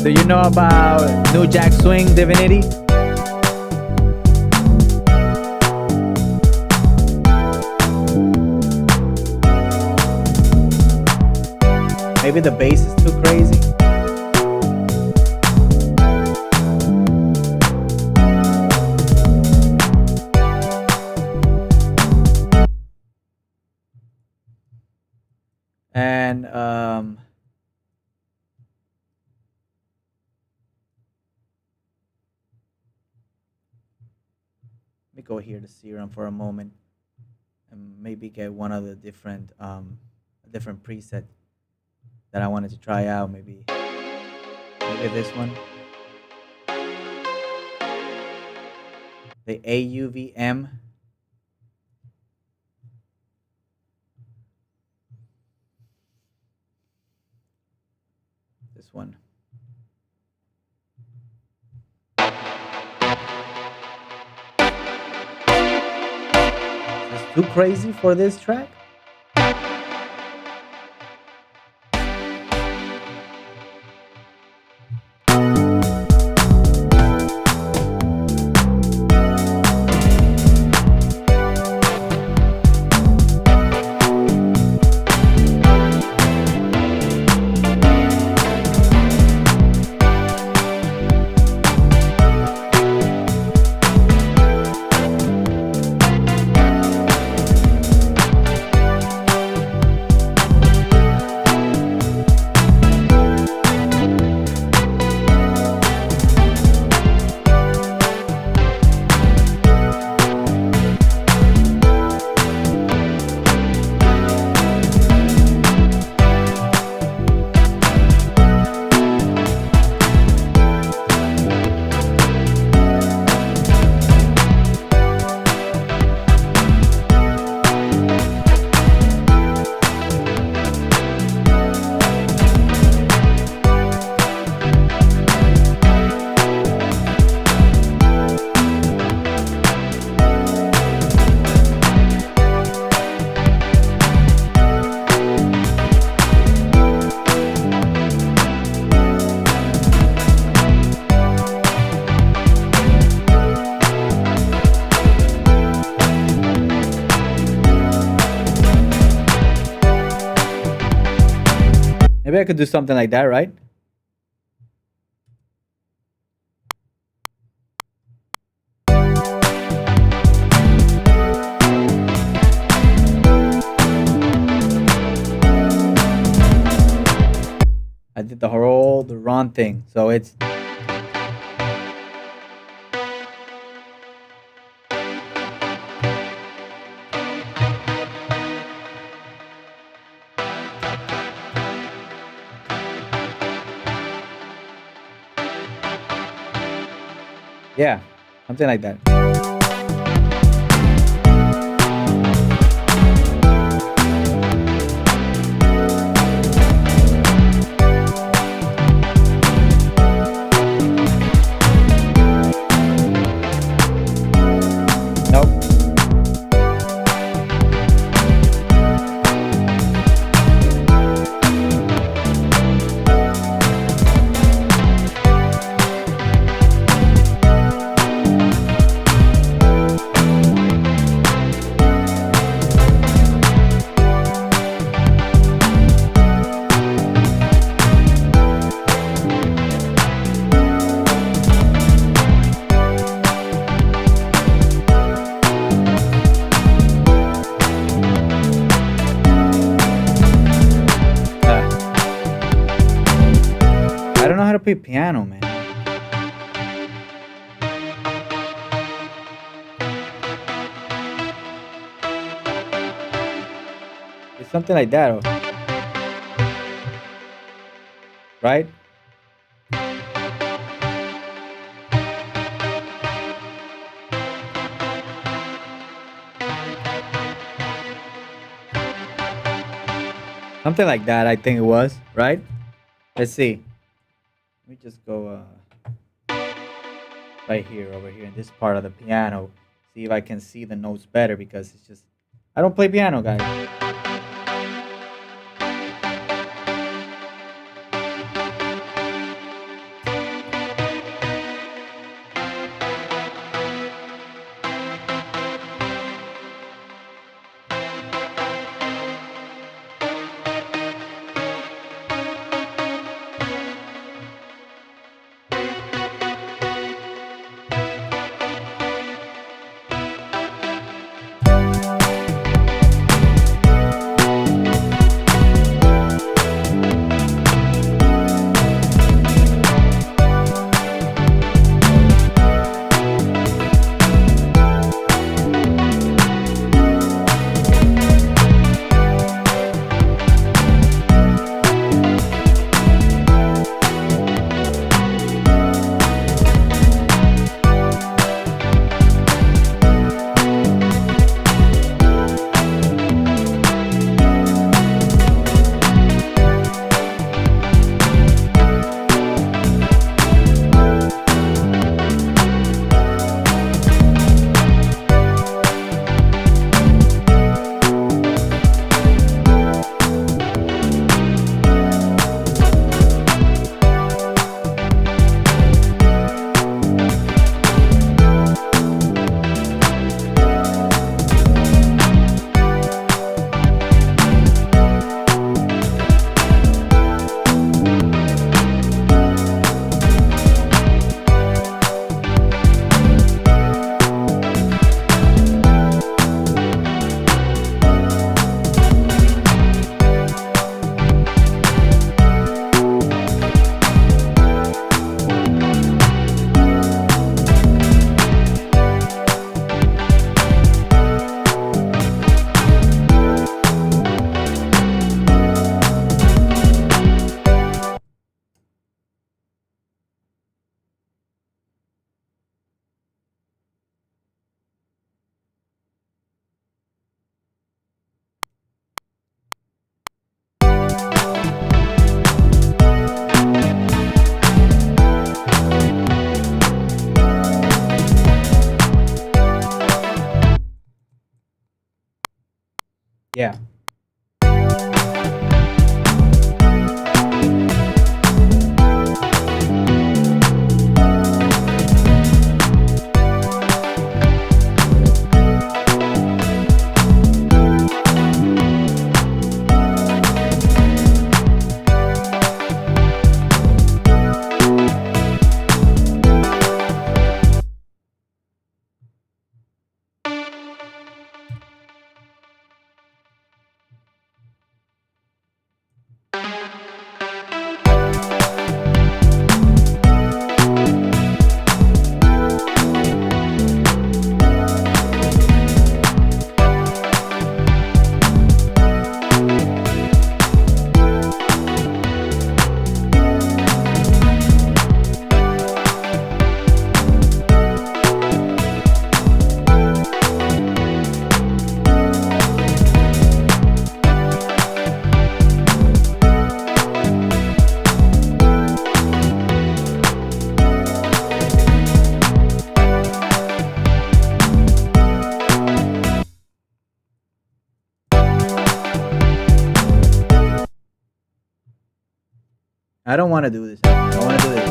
Do you know about New Jack Swing, Divinity? Maybe the bass is too crazy. And let me go here to Serum for a moment and maybe get one of the different different preset that I wanted to try out. Maybe this one, the AUVM. This one. Is this too crazy for this track? Maybe I could do something like that, right? I did the wrong thing. So it's yeah, something like that. Nope. I don't know how to play piano, man. It's something like that, right? Something like that, I think it was, right? Let's see. Let me just go right here, over here in this part of the piano. See if I can see the notes better because it's just I don't play piano, guys. Yeah. I don't want to do this. I want to do this.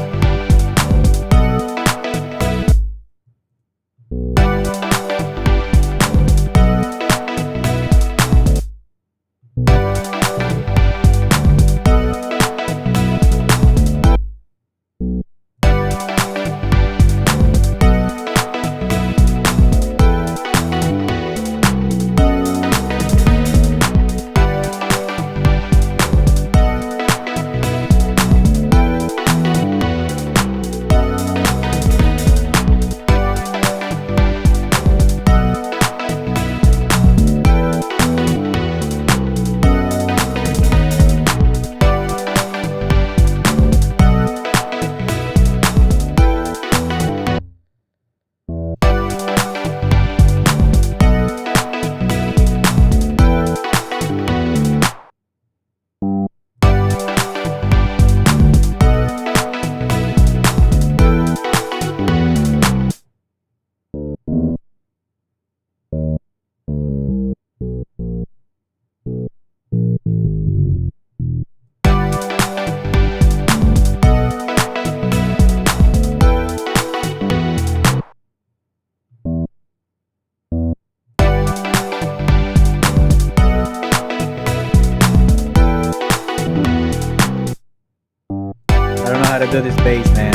I don't know how to do this bass, man.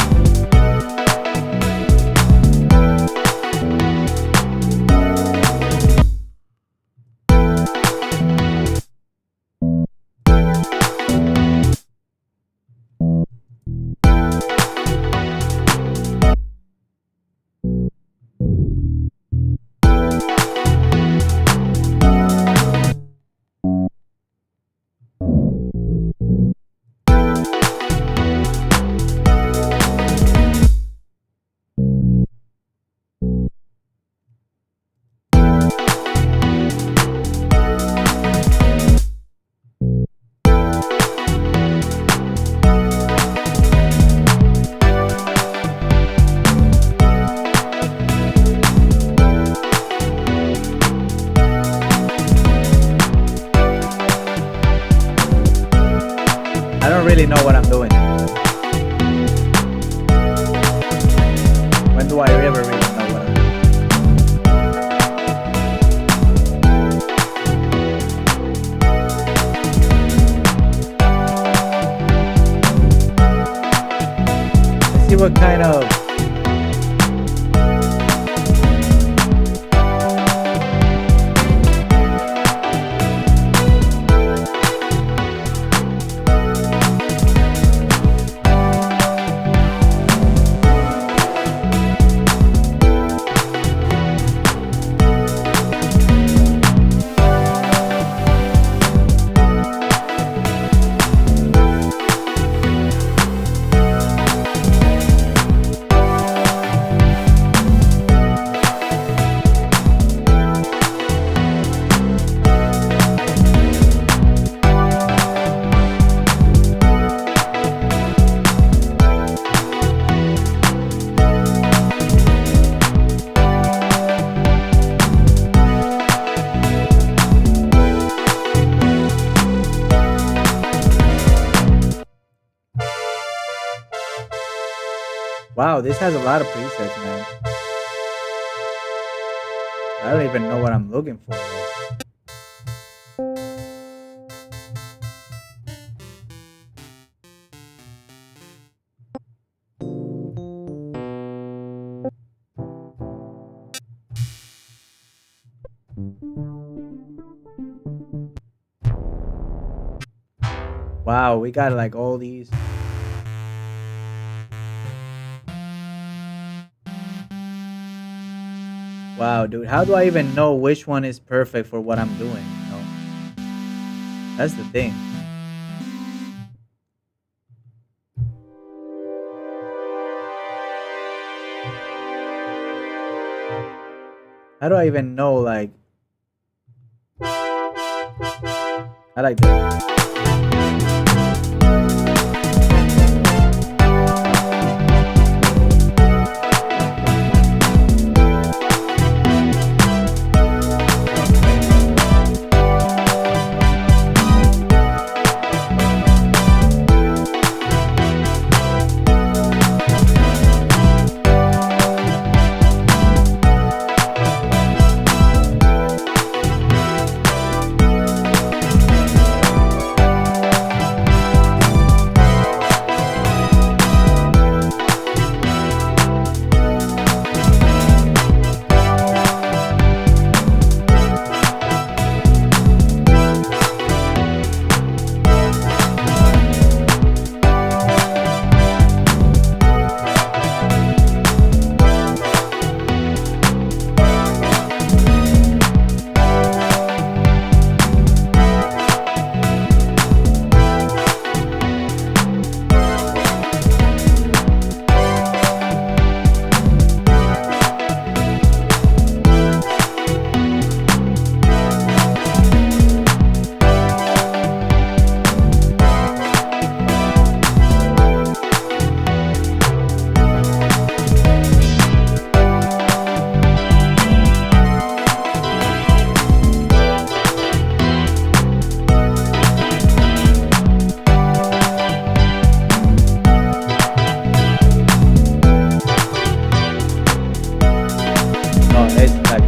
I don't really know what I'm doing. When do I ever really know what I'm doing? Let's see what kind of Wow, this has a lot of presets, man. I don't even know what I'm looking for. Though. Wow, we got like all these. Wow, dude, how do I even know which one is perfect for what I'm doing? You know, that's the thing. How do I even know? Like, I like that. No, it's like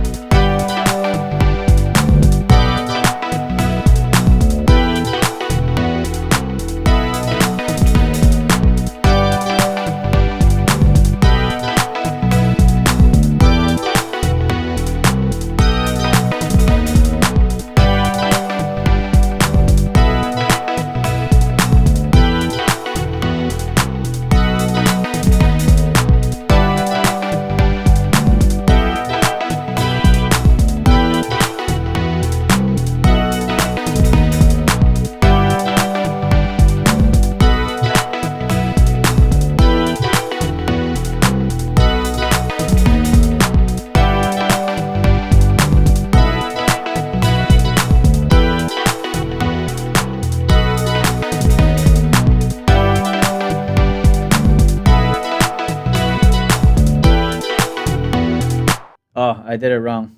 oh, I did it wrong.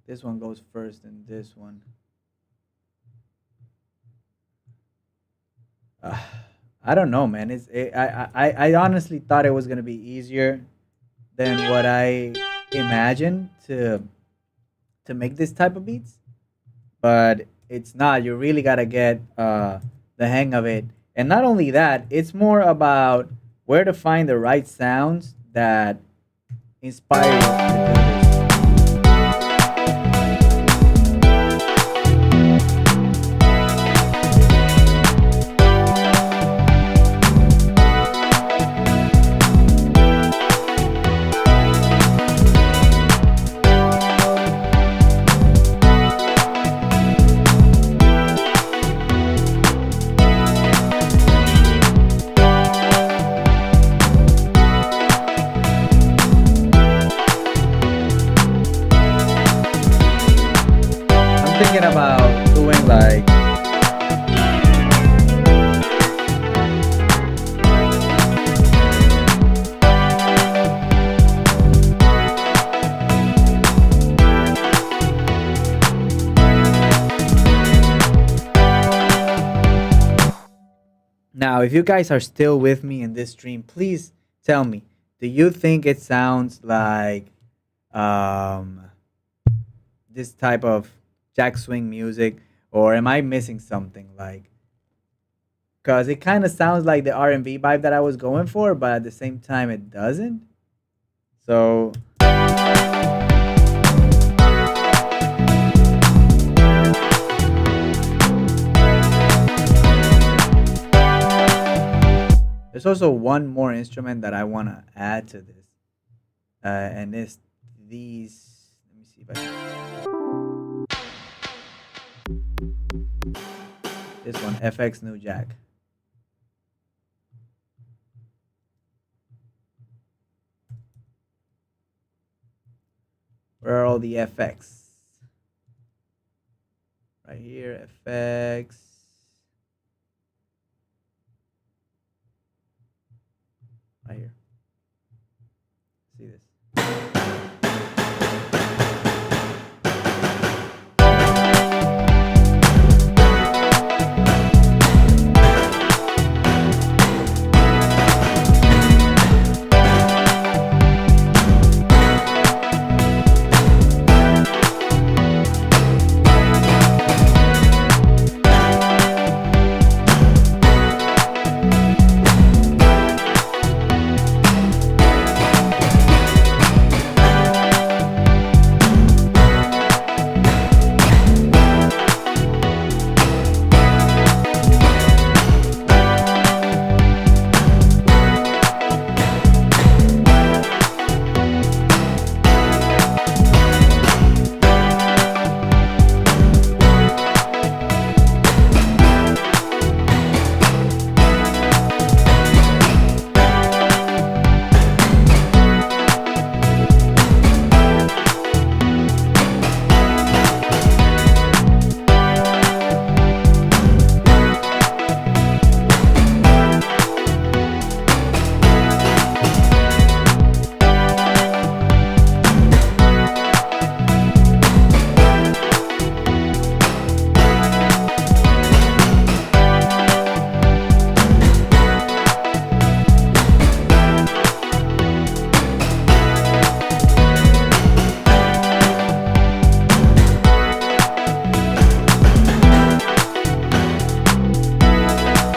This one goes first, and this one. Uh, I don't know, man. I honestly thought it was gonna be easier than what I imagined to make this type of beats, but it's not. You really gotta get the hang of it, and not only that, it's more about where to find the right sounds that inspire you to do this. I'm thinking about doing like now. If you guys are still with me in this stream, please Tell me, do you think it sounds like um, this type of jack swing music, or am I missing something? Like, cause it kind of sounds like the R&B vibe that I was going for, but at the same time, it doesn't. So there's also one more instrument that I want to add to this, and it's these. Let me see if I this one FX New Jack. Where are all the FX? Right here, FX. Right here. See this.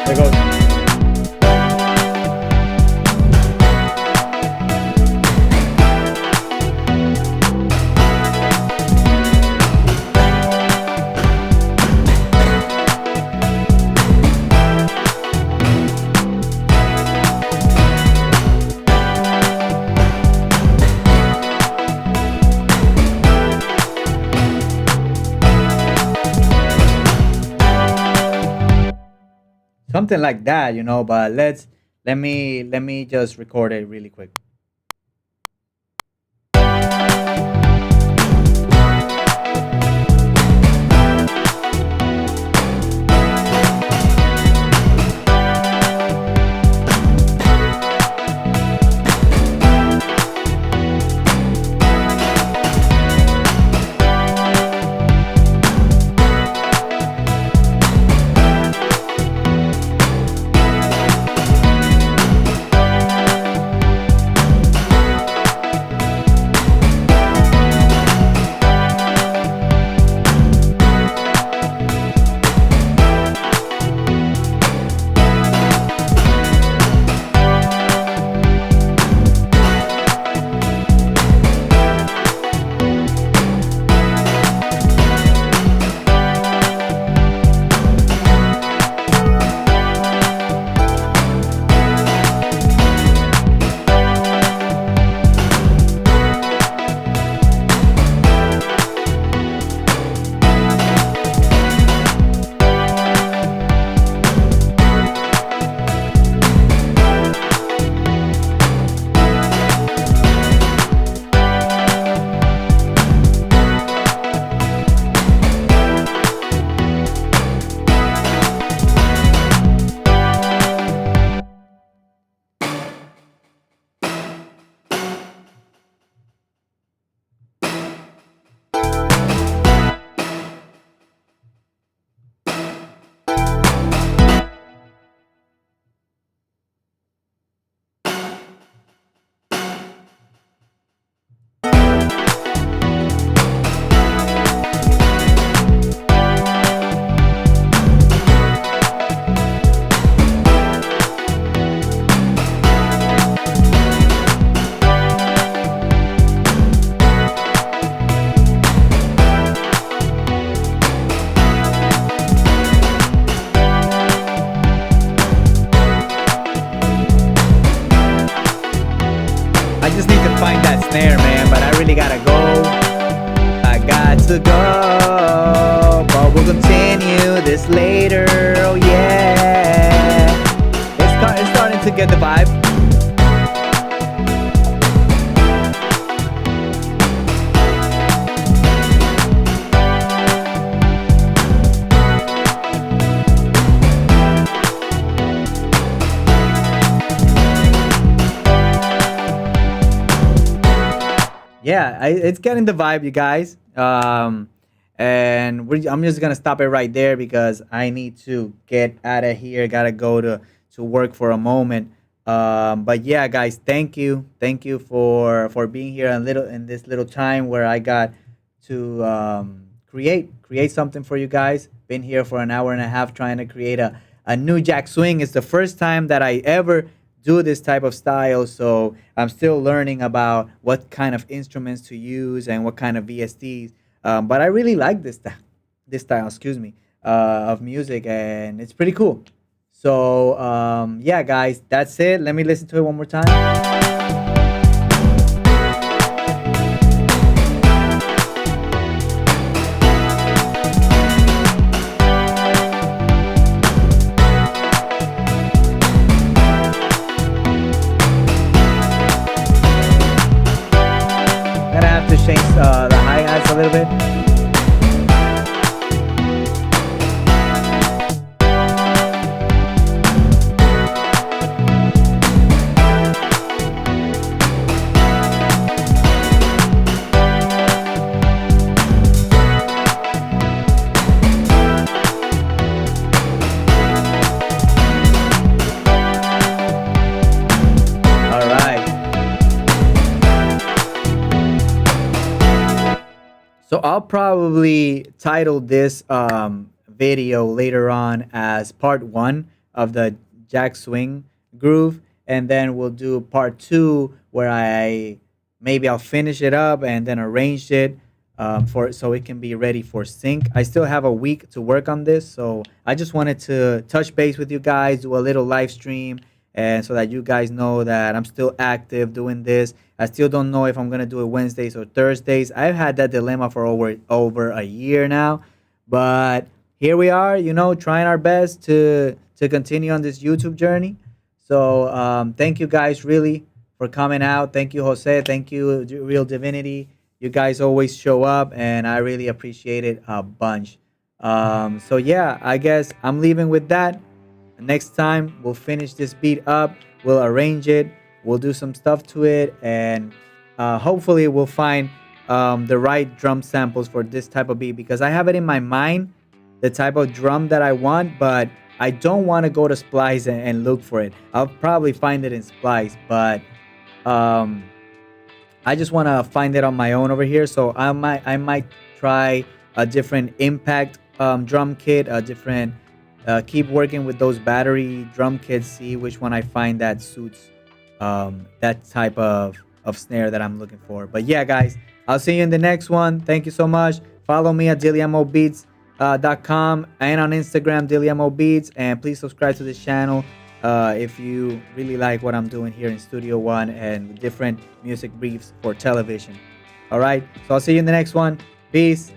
There goes. Something like that, but let me just record it really quick. yeah, it's getting the vibe, you guys. And I'm just gonna stop it right there because I need to get out of here. Gotta go to work for a moment. But yeah, guys, thank you for being here a little in this little time where I got to create something for you guys. Been here for an hour and a half trying to create a new jack swing. It's the first time that I ever do this type of style, so I'm still learning about what kind of instruments to use and what kind of VSTs. But I really like this style, excuse me, of music, and it's pretty cool. So yeah, guys, that's it. Let me listen to it one more time. I'm gonna have to change the hi hats a little bit. All right. So I'll probably title this video later on as part one of the jack swing groove, and then we'll do part two where I maybe I'll finish it up and then arrange it for so it can be ready for sync. I still have a week to work on this, so I just wanted to touch base with you guys, do a little live stream, and so that you guys know that I'm still active doing this. I still don't know if I'm gonna do it Wednesdays or Thursdays. I've had that dilemma for over a year now, but here we are. You know, trying our best to continue on this YouTube journey. So thank you guys really for coming out. Thank you, Jose. Thank you, Real Divinity. You guys always show up, and I really appreciate it a bunch. So yeah, I guess I'm leaving with that. Next time we'll finish this beat up, we'll arrange it, we'll do some stuff to it, and hopefully we'll find the right drum samples for this type of beat, because I have it in my mind, the type of drum that I want, but I don't want to go to Splice and look for it. I'll probably find it in Splice, but um, I just want to find it on my own over here. So I might try a different impact drum kit, a different keep working with those battery drum kits, see which one I find that suits that type of snare that I'm looking for. But yeah, guys, I'll see you in the next one. Thank you so much. Follow me at DiliamoBeats.com and on Instagram, DiliamoBeats. And please subscribe to this channel if you really like what I'm doing here in Studio One and different music briefs for television. All right, so I'll see you in the next one. Peace.